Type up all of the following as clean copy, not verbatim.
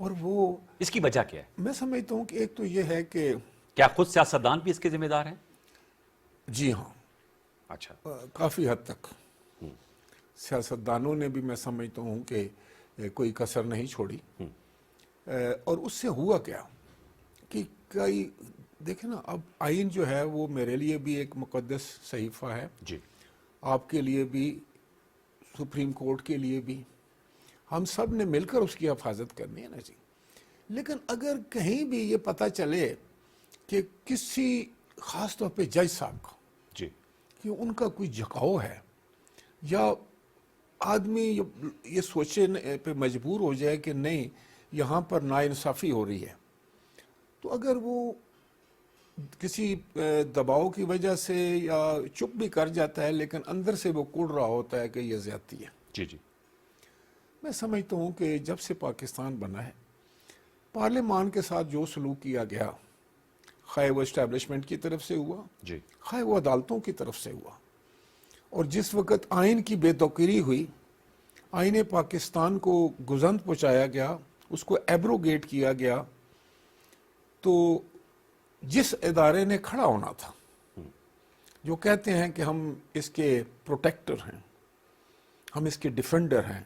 اور وہ اس کی وجہ کیا ہے؟ میں سمجھتا ہوں کہ ایک تو یہ ہے کہ کیا خود سیاستدان بھی اس کے ذمہ دار ہیں؟ جی ہاں، اچھا، کافی حد تک سیاستدانوں نے بھی میں سمجھتا ہوں کہ کوئی کسر نہیں چھوڑی. اور اس سے ہوا کیا کہ کئی دیکھیں نا، اب آئین جو ہے وہ میرے لیے بھی ایک مقدس صحیفہ ہے، جی آپ کے لیے بھی، سپریم کورٹ کے لیے بھی. ہم سب نے مل کر اس کی حفاظت کرنی ہے نا جی. لیکن اگر کہیں بھی یہ پتہ چلے کہ کسی خاص طور پہ جج صاحب کا جی کہ ان کا کوئی جھکاؤ ہے، یا آدمی یہ سوچے پہ مجبور ہو جائے کہ نہیں یہاں پر ناانصافی ہو رہی ہے، تو اگر وہ کسی دباؤ کی وجہ سے یا چپ بھی کر جاتا ہے لیکن اندر سے وہ کڑ رہا ہوتا ہے کہ یہ زیادتی ہے. جی میں سمجھتا ہوں کہ جب سے پاکستان بنا ہے، پارلیمان کے ساتھ جو سلوک کیا گیا، خواہ وہ اسٹیبلشمنٹ کی طرف سے ہوا، جی خواہ وہ عدالتوں کی طرف سے ہوا، اور جس وقت آئین کی بے توقیری ہوئی، آئین پاکستان کو گزند پہنچایا گیا، اس کو ایبروگیٹ کیا گیا، تو جس ادارے نے کھڑا ہونا تھا، جو کہتے ہیں کہ ہم اس کے پروٹیکٹر ہیں، ہم اس کے ڈیفینڈر ہیں،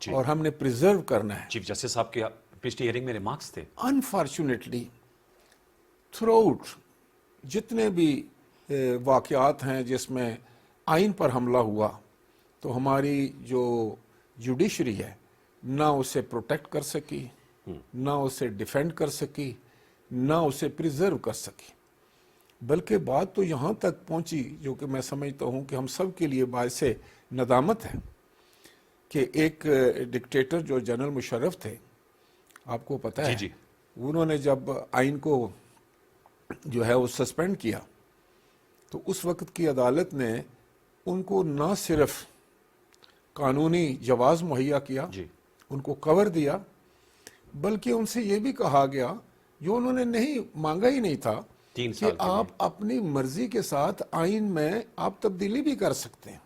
جی. اور ہم نے پریزرو کرنا ہے، چیف جسٹس صاحب کے پچھلی ہیئرنگ میں ریمارکس تھے. انفارچونیٹلی تھرو آؤٹ جتنے بھی واقعات ہیں جس میں آئین پر حملہ ہوا، تو ہماری جو جوڈیشری ہے نہ اسے پروٹیکٹ کر سکی، نہ اسے ڈیفینڈ کر سکی، نہ اسے پریزرو کر سکی. بلکہ بات تو یہاں تک پہنچی، جو کہ میں سمجھتا ہوں کہ ہم سب کے لیے باعث ندامت ہے، کہ ایک ڈکٹیٹر جو جنرل مشرف تھے، آپ کو پتہ ہے، جی انہوں نے جب آئین کو جو ہے وہ سسپینڈ کیا، تو اس وقت کی عدالت نے ان کو نہ صرف قانونی جواز مہیا کیا، جی ان کو کور دیا، بلکہ ان سے یہ بھی کہا گیا جو انہوں نے نہیں مانگا ہی نہیں تھا 3 کہ سال کے لیے. آپ اپنی مرضی کے ساتھ آئین میں آپ تبدیلی بھی کر سکتے ہیں.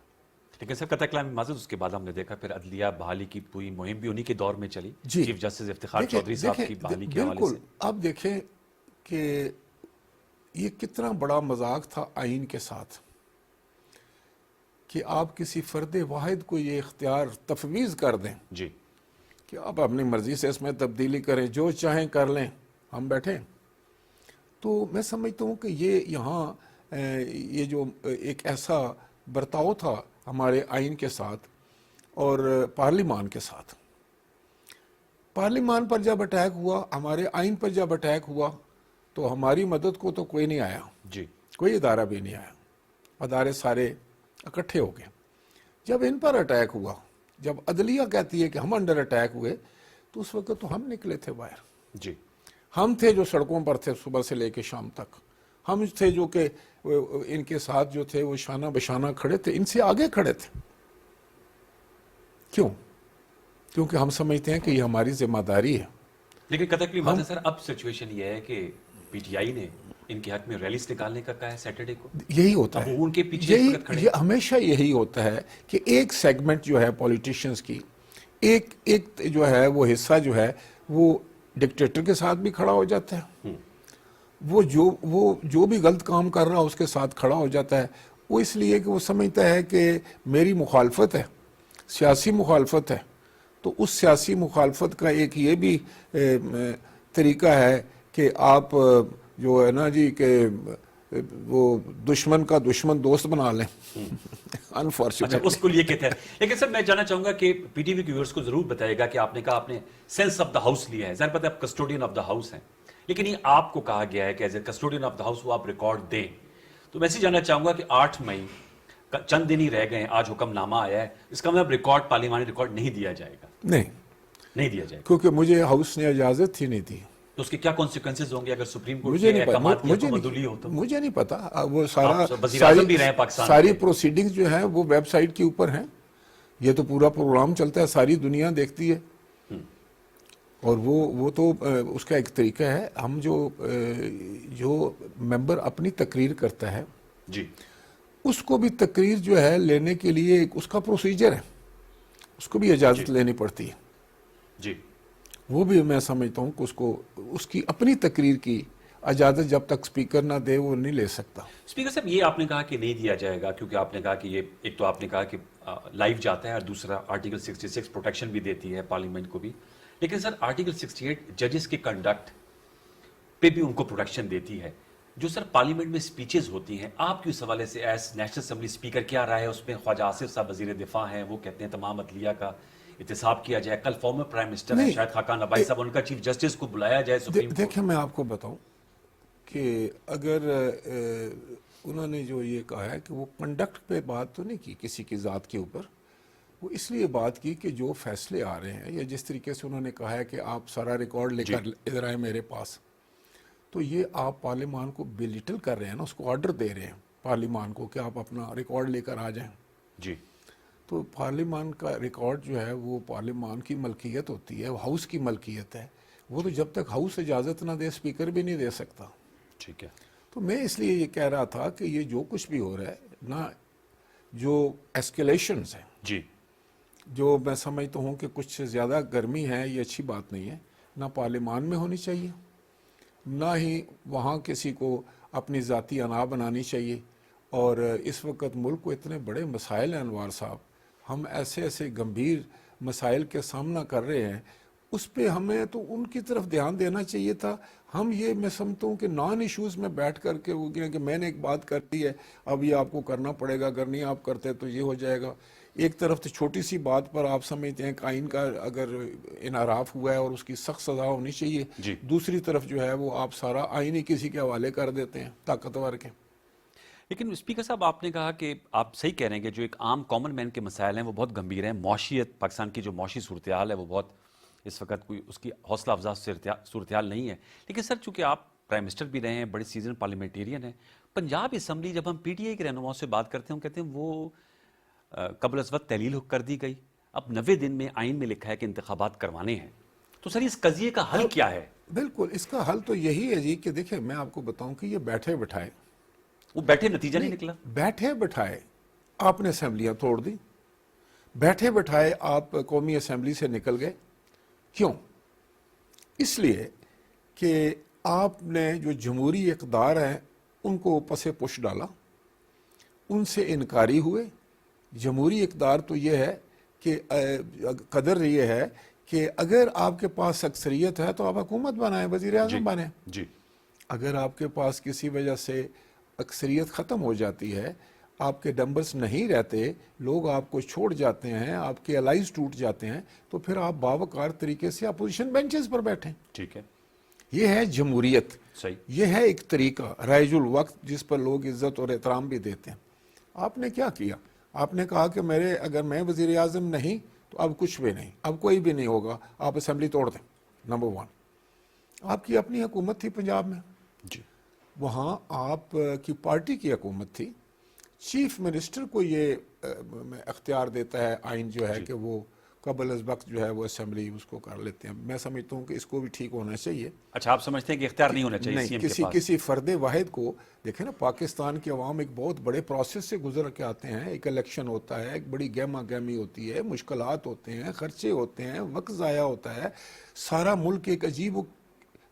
لیکن سر قطع کلام معذرت، اس کے بعد ہم نے دیکھا پھر عدلیہ بحالی کی پوری مہم بھی انہی کے دور میں چلی. جی. چیف جسٹس افتخار چودھری صاحب کی بحالی کے حوالے بالکل. سے. اب دیکھیں کہ یہ کتنا بڑا مذاق تھا آئین کے ساتھ، کہ آپ کسی فرد واحد کو یہ اختیار تفویض کر دیں جی کہ آپ اپنی مرضی سے اس میں تبدیلی کریں، جو چاہیں کر لیں، ہم بیٹھیں. تو میں سمجھتا ہوں کہ یہ یہاں یہ جو ایک ایسا برتاؤ تھا ہمارے آئین کے ساتھ اور پارلیمان کے ساتھ. پارلیمان پر جب اٹیک ہوا، ہمارے آئین پر جب اٹیک ہوا، تو ہماری مدد کو تو کوئی نہیں آیا، جی کوئی ادارہ بھی نہیں آیا، ادارے سارے اکٹھے ہو گئے. جب ان پر اٹیک ہوا، جب عدلیہ کہتی ہے کہ ہم انڈر اٹیک ہوئے، تو اس وقت تو ہم نکلے تھے باہر. جی ہم تھے جو سڑکوں پر تھے صبح سے لے کے شام تک، ہم تھے جو کہ ان کے ساتھ جو تھے وہ شانہ بشانہ کھڑے تھے، ان سے آگے کھڑے تھے. کیوں؟ کیونکہ ہم سمجھتے ہیں کہ یہ ہماری ذمہ داری ہے. لیکن قطع کلام بات ہے سر، اب سچویشن یہ ہے کہ پی ٹی آئی نے ان کے حق میں ریلیز نکالنے کا کہا ہے سیٹرڈے کو. یہی ہوتا اب ہے، وہ ان کے پیچھے اس وقت کھڑے یہ ہمیشہ یہی ہوتا ہے کہ ایک سیگمنٹ جو ہے پولیٹیشنز کی، ایک جو ہے وہ حصہ جو ہے وہ ڈکٹیٹر کے ساتھ بھی کھڑا ہو جاتا ہے، وہ جو بھی غلط کام کر رہا اس کے ساتھ کھڑا ہو جاتا ہے. وہ اس لیے کہ وہ سمجھتا ہے کہ میری مخالفت ہے، سیاسی مخالفت ہے، تو اس سیاسی مخالفت کا ایک یہ بھی طریقہ ہے کہ آپ جو ہے نا جی کہ وہ دشمن کا دشمن دوست بنا لیں. اچھا اس کو یہ کہتے ہیں. لیکن سر میں جاننا چاہوں گا کہ پی ٹی وی کے ویورز کو ضرور بتائے گا کہ آپ نے کہا آپ نے سینس آف دا ہاؤس لیا ہے، ظاہر پتہ ہے آپ کسٹوڈین آف دا ہاؤس ہیں، لیکن یہ آپ کو کہا گیا ہے کہ as a custodian of the house وہ آپ ریکارڈ دیں. تو میں سے جاننا چاہوں گا کہ 8 مئی چند دن ہی رہ گئے ہیں، آج حکم نامہ آیا ہے، اس کا مطلب ریکارڈ پارلیمانی ریکارڈ نہیں دیا جائے گا؟ نہیں دیا جائے گا کیونکہ مجھے ہاؤس نے اجازت ہی نہیں دی. تو اس کے کیا کانسیکوینسز ہوں گے اگر سپریم کورٹ کے احکامات کی حکم عدولی ہو تو؟ مجھے نہیں پتا. وہ وزیر اعظم بھی رہے پاکستان ساری پروسیڈنگز جو ہیں وہ ویب سائٹ کے اوپر ہیں. یہ تو پورا پروگرام چلتا ہے، ساری دنیا دیکھتی ہے، اور وہ تو اس کا ایک طریقہ ہے. ہم جو ممبر اپنی تقریر کرتا ہے جی اس کو بھی تقریر جو ہے لینے کے لیے اس کا پروسیجر ہے، اس کو بھی اجازت لینی پڑتی ہے. جی وہ بھی میں سمجھتا ہوں کہ اس کو اس کی اپنی تقریر کی اجازت جب تک اسپیکر نہ دے وہ نہیں لے سکتا. اسپیکر صاحب یہ آپ نے کہا کہ نہیں دیا جائے گا کیونکہ آپ نے کہا کہ یہ ایک تو آپ نے کہا کہ لائیو جاتا ہے اور دوسرا آرٹیکل 66 پروٹیکشن بھی دیتی ہے پارلیمنٹ کو بھی. لیکن سر آرٹیکل 68 ججز کے کنڈکٹ پہ بھی ان کو پروٹیکشن دیتی ہے. جو سر پارلیمنٹ میں سپیچز ہوتی ہیں آپ کی اس حوالے سے ایز نیشنل اسمبلی اسپیکر کیا رائے ہے اس میں؟ خواجہ آصف صاحب وزیر دفاع ہیں، وہ کہتے ہیں تمام عدلیہ کا احتساب کیا جائے. کل فارمر پرائم منسٹر ہیں شاہد خاقان عباسی صاحب، ان کا چیف جسٹس کو بلایا جائے سپریم کورٹ. دیکھیں میں آپ کو بتاؤں کہ اگر انہوں نے جو یہ کہا ہے کہ وہ کنڈکٹ پہ بات تو نہیں کی کسی کی ذات کے اوپر، وہ اس لیے بات کی کہ جو فیصلے آ رہے ہیں یا جس طریقے سے انہوں نے کہا ہے کہ آپ سارا ریکارڈ لے کر ادھر آئے میرے پاس، تو یہ آپ پارلیمان کو بلیٹل کر رہے ہیں نا، اس کو آرڈر دے رہے ہیں پارلیمان کو کہ آپ اپنا ریکارڈ لے کر آ جائیں. جی تو پارلیمان کا ریکارڈ جو ہے وہ پارلیمان کی ملکیت ہوتی ہے، وہ ہاؤس کی ملکیت ہے. وہ تو جب تک ہاؤس اجازت نہ دے اسپیکر بھی نہیں دے سکتا. ٹھیک ہے. تو میں اس لیے یہ کہہ رہا تھا کہ یہ جو کچھ بھی ہو رہا ہے نہ، جو ایسکیلیشنز ہیں، جی جو میں سمجھتا ہوں کہ کچھ زیادہ گرمی ہے، یہ اچھی بات نہیں ہے. نہ پارلیمان میں ہونی چاہیے، نہ ہی وہاں کسی کو اپنی ذاتی انا بنانی چاہیے. اور اس وقت ملک کو اتنے بڑے مسائل ہیں انوار صاحب، ہم ایسے ایسے گمبھیر مسائل کے سامنا کر رہے ہیں، اس پہ ہمیں تو ان کی طرف دھیان دینا چاہیے تھا. ہم یہ میں سمجھتا ہوں کہ نان ایشوز میں بیٹھ کر کے وہ کہ میں نے ایک بات کر دی ہے اب یہ آپ کو کرنا پڑے گا، اگر نہیں آپ کرتے تو یہ ہو جائے گا. ایک طرف تو چھوٹی سی بات پر آپ سمجھتے ہیں کہ آئین کا اگر انحراف ہوا ہے اور اس کی سخت سزا ہونی چاہیے، جی. دوسری طرف جو ہے وہ آپ سارا آئین ہی کسی کے حوالے کر دیتے ہیں طاقتور کے. لیکن اسپیکر صاحب آپ نے کہا کہ آپ صحیح کہہ رہے ہیں کہ جو ایک عام کامن مین کے مسائل ہیں وہ بہت گمبھیر ہیں. معاشیت، پاکستان کی جو معاشی صورتحال ہے وہ بہت اس وقت کوئی اس کی حوصلہ افزا صورتحال نہیں ہے. لیکن سر چونکہ آپ پرائم منسٹر بھی رہے ہیں، بڑے سیزن پارلیمنٹیرین ہیں، پنجاب اسمبلی جب ہم پی ٹی آئی کے رہنماؤں سے بات کرتے ہیں وہ کہتے ہیں وہ قبل از وقت تحلیل کر دی گئی، اب 90 دن میں آئین میں لکھا ہے کہ انتخابات کروانے ہیں. تو سر اس قضیے کا حل کیا ہے؟ بالکل اس کا حل تو یہی ہے جی کہ دیکھیں میں آپ کو بتاؤں کہ یہ بیٹھے بٹھائے، وہ بیٹھے نتیجہ نہیں نکلا. بیٹھے بٹھائے آپ نے اسمبلیاں توڑ دی، بیٹھے بٹھائے آپ قومی اسمبلی سے نکل گئے. کیوں؟ اس لیے کہ آپ نے جو جمہوری اقدار ہیں ان کو پس پش ڈالا، ان سے انکاری ہوئے. جمہوری اقدار تو یہ ہے کہ قدر یہ ہے کہ اگر آپ کے پاس اکثریت ہے تو آپ حکومت بنائیں، وزیر اعظم بنیں. جی اگر آپ کے پاس کسی وجہ سے اکثریت ختم ہو جاتی ہے، آپ کے نمبرز نہیں رہتے، لوگ آپ کو چھوڑ جاتے ہیں، آپ کے الائز ٹوٹ جاتے ہیں، تو پھر آپ باوقار طریقے سے اپوزیشن بینچز پر بیٹھیں. ٹھیک ہے. یہ ہے جمہوریت، صحیح. یہ ہے ایک طریقہ رائج الوقت جس پر لوگ عزت اور احترام بھی دیتے ہیں. آپ نے کیا کیا؟ آپ نے کہا کہ اگر میں وزیر اعظم نہیں تو اب کچھ بھی نہیں، اب کوئی بھی نہیں ہوگا، آپ اسمبلی توڑ دیں. نمبر 1، آپ کی اپنی حکومت تھی پنجاب میں، جی وہاں آپ کی پارٹی کی حکومت تھی. چیف منسٹر کو یہ اختیار دیتا ہے آئین جو ہے کہ وہ قبل از وقت جو ہے وہ اسمبلی اس کو کر لیتے ہیں. میں سمجھتا ہوں کہ اس کو بھی ٹھیک ہونا چاہیے. اچھا آپ سمجھتے ہیں کہ اختیار نہیں ہونا چاہیے سی ایم کے پاس؟ کسی فرد واحد کو. دیکھیں نا پاکستان کے عوام ایک بہت بڑے پروسیس سے گزر کے آتے ہیں. ایک الیکشن ہوتا ہے، ایک بڑی گہما گہمی ہوتی ہے، مشکلات ہوتے ہیں، خرچے ہوتے ہیں، وقت ضائع ہوتا ہے. سارا ملک ایک عجیب و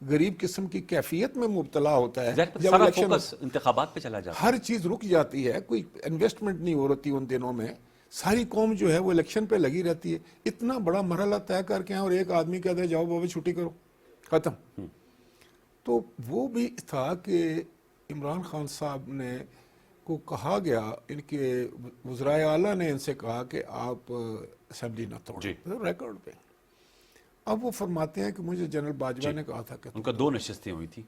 غریب قسم کی کیفیت میں مبتلا ہوتا ہے. جب سارا الیکشن فوکس انتخابات پہ چلا جاتا ہے، ہر چیز رک جاتی ہے، کوئی انویسٹمنٹ نہیں ہو رہی ان دنوں میں. ساری قوم جو ہے وہ الیکشن پہ لگی رہتی ہے. اتنا بڑا مرحلہ طے کر کے اور ایک آدمی کہتا ہے جاؤ بابا چھٹی کرو، ختم. تو وہ بھی تھا کہ عمران خان صاحب نے کو کہا گیا، ان کے وزرائے اعلیٰ نے ان سے کہا کہ آپ اسمبلی نہ توڑیں ریکارڈ پہ. اب وہ فرماتے ہیں کہ مجھے جنرل باجوہ نے کہا تھا کہ ان کا 2 نشستیں ہوئی تھی،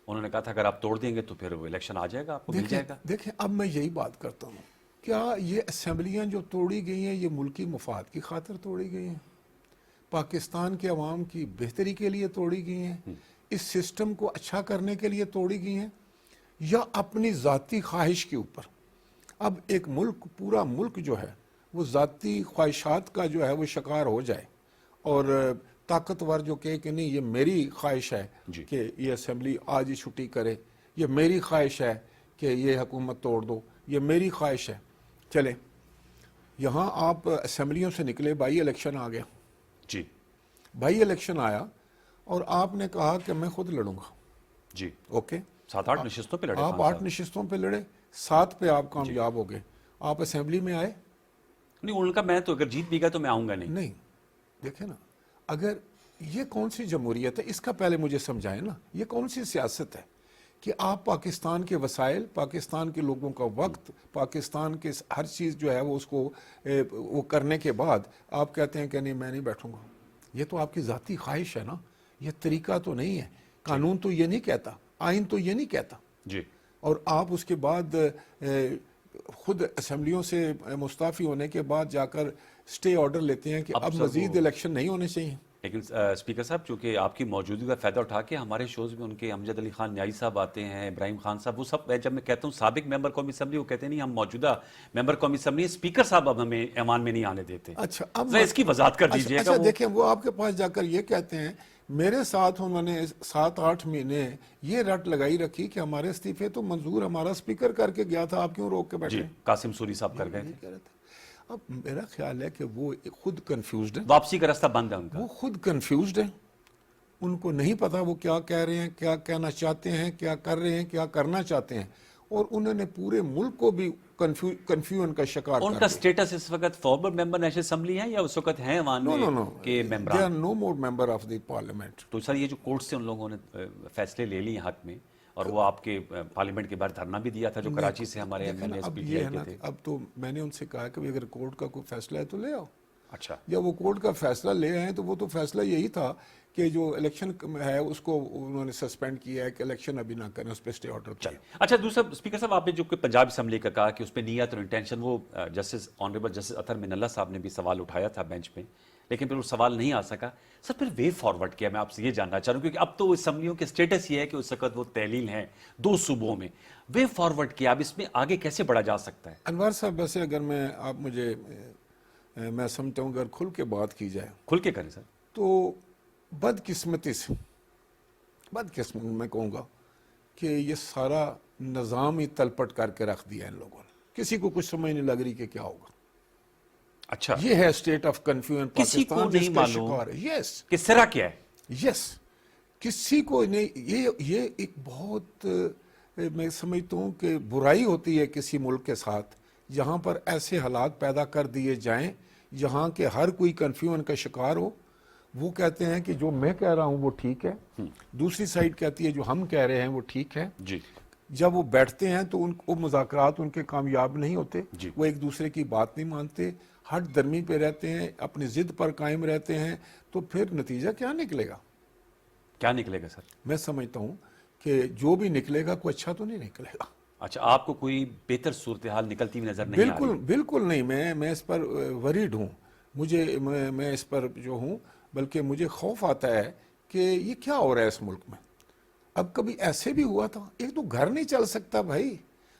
انہوں نے کہا تھا اگر آپ توڑ دیں گے تو پھر وہ الیکشن آ جائے گا، آپ کو مل جائے گا. دیکھیں اب میں یہی بات کرتا ہوں، کیا یہ اسمبلیاں جو توڑی گئی ہیں یہ ملکی مفاد کی خاطر توڑی گئی ہیں؟ پاکستان کے عوام کی بہتری کے لیے توڑی گئی ہیں؟ اس سسٹم کو اچھا کرنے کے لیے توڑی گئی ہیں، یا اپنی ذاتی خواہش کے اوپر؟ اب ایک ملک، پورا ملک جو ہے وہ ذاتی خواہشات کا جو ہے وہ شکار ہو جائے اور طاقتور جو کہ نہیں یہ میری خواہش ہے کہ یہ اسمبلی آج ہی چھٹی کرے، یہ میری خواہش ہے کہ یہ حکومت توڑ دو، یہ میری خواہش ہے. چلے یہاں آپ اسمبلیوں سے نکلے، بائی الیکشن آ گیا. جی بائی الیکشن آیا اور آپ نے کہا کہ میں خود لڑوں گا. جی. اوکے, 7-8 نشستوں پہ لڑے آپ خان 8 صاحب. نشستوں پہ لڑے, 7 پہ آپ کامیاب ہو گئے. آپ اسمبلی میں آئے نہیں, ان کا میں تو اگر جیت بھی گیا تو میں آؤں گا نہیں. نہیں. دیکھیں نا, اگر یہ کون سی جمہوریت ہے, اس کا پہلے مجھے سمجھائیں نا, یہ کون سی سیاست ہے کہ آپ پاکستان کے وسائل, پاکستان کے لوگوں کا وقت, پاکستان کے ہر چیز جو ہے وہ اس کو وہ کرنے کے بعد آپ کہتے ہیں کہ نہیں میں نہیں بیٹھوں گا. یہ تو آپ کی ذاتی خواہش ہے نا, یہ طریقہ تو نہیں ہے. قانون تو یہ نہیں کہتا, آئین تو یہ نہیں کہتا. جی. اور آپ اس کے بعد خود اسمبلیوں سے مستعفی ہونے کے بعد جا کر سٹے آرڈر لیتے ہیں کہ اب مزید الیکشن نہیں ہونے چاہیے. لیکن اسپیکر صاحب, چونکہ آپ کی موجودگی کا فائدہ اٹھا کے ہمارے شوز میں ان کے امجد علی خان نیائی صاحب آتے ہیں, ابراہیم خان صاحب, وہ سب جب میں کہتا ہوں سابق ممبر قومی اسمبلی, وہ کہتے ہیں نہیں ہم موجودہ ممبر قومی اسمبلی, اسپیکر صاحب اب ہمیں ایوان میں نہیں آنے دیتے. اچھا, اب اس کی وضاحت کر دیجئے گا. اچھا دیکھیں, وہ آپ کے پاس جا کر یہ کہتے ہیں میرے ساتھ انہوں نے 7-8 مہینے یہ رٹ لگائی رکھی کہ ہمارے استعفے تو منظور ہمارا اسپیکر کر کے گیا تھا, آپ کیوں روک کے بیٹھے؟ جی, قاسم سوری صاحب کر گئے تھے. اب میرا خیال ہے کہ وہ خود کنفیوزڈ ہیں, واپسی کا راستہ بند ہے ان کا. وہ خود کنفیوزڈ ہیں, ان کو نہیں پتا وہ کیا کہہ رہے ہیں, کیا کہنا چاہتے ہیں, کیا کر رہے ہیں, کیا کرنا چاہتے ہیں. اور انہوں نے پورے ملک کو بھی کنفیوژن کا شکار ان کا سٹیٹس اس وقت فارمر ممبر نیشنل اسمبلی ہے یا اس وقت ہیں ایوان میں کے ممبران؟ They are no more member of the parliament. تو سر یہ جو کورٹ سے ان لوگوں نے فیصلے لے لیے حق میں, اور وہ آپ کے پارلیمنٹ کے باہر دھرنا بھی دیا تھا جو کراچی سے ہمارے M L A P T I کے تھے. اب تو میں نے ان سے کہا کہ اگر کورٹ کا کوئی فیصلہ ہے تو لے آؤ. اچھا, جب وہ کورٹ کا فیصلہ لے آئے تو وہ تو فیصلہ یہی تھا کہ جو الیکشن ہے اس کو انہوں نے سسپینڈ کیا ہے کہ الیکشن ابھی نہ کریں, اس پہ اسٹے آرڈر کیا. اچھا دوسرا اسپیکر صاحب, آپ نے جو پنجاب اسمبلی کا کہا کہ اس پہ نیت اور انٹینشن, وہ جسٹس آنریبل جسٹس اطہر من اللہ صاحب نے بھی سوال اٹھایا تھا بینچ پہ, لیکن پھر وہ سوال نہیں آ سکا. سر پھر وے فارورڈ کیا, میں آپ سے یہ جاننا چاہ رہا ہوں, کیونکہ اب تو اسمبلیوں کے سٹیٹس یہ ہے کہ اس وقت وہ تحلیل ہیں 2 صوبوں میں. وے فارورڈ کیا, اب اس میں آگے کیسے بڑھا جا سکتا ہے؟ انوار صاحب ویسے اگر آپ مجھے میں سمجھتا ہوں اگر کھل کے بات کی جائے, کھل کے کریں سر, تو بدقسمتی سے میں کہوں گا کہ یہ سارا نظام ہی تلپٹ کر کے رکھ دیا ان لوگوں نے. کسی کو کچھ سمجھ نہیں لگ رہی کہ کیا ہوگا. اچھا, یہ ہے اسٹیٹ آف کنفیوژن کسی کو پاکستان نہیں معلوم یس کہ سرا کیا ہے. یس, کسی کو نہیں. یہ ایک بہت میں سمجھتا ہوں کہ برائی ہوتی ہے کسی ملک کے ساتھ جہاں پر ایسے حالات پیدا کر دیے جائیں جہاں کہ ہر کوئی کنفیوژن کا شکار ہو. وہ کہتے ہیں کہ جو میں کہہ رہا ہوں وہ ٹھیک ہے, دوسری سائڈ کہتی ہے جو ہم کہہ رہے ہیں وہ ٹھیک ہے. جی. جب وہ بیٹھتے ہیں تو وہ مذاکرات ان کے کامیاب نہیں ہوتے. جی. وہ ایک دوسرے کی بات نہیں مانتے, ہٹ درمی پہ رہتے ہیں, اپنی ضد پر قائم رہتے ہیں. تو پھر نتیجہ کیا نکلے گا؟ کیا نکلے گا سر؟ میں سمجھتا ہوں کہ جو بھی نکلے گا کوئی اچھا تو نہیں نکلے گا. اچھا, آپ کو کوئی بہتر صورتحال نکلتی ہوئی نظر نہیں آ رہی؟ بالکل نہیں. میں اس پر وریڈ ہوں. میں اس پر جو ہوں, بلکہ مجھے خوف آتا ہے کہ یہ کیا ہو رہا ہے اس ملک میں. اب کبھی ایسے بھی ہوا تھا, ایک تو گھر نہیں چل سکتا بھائی.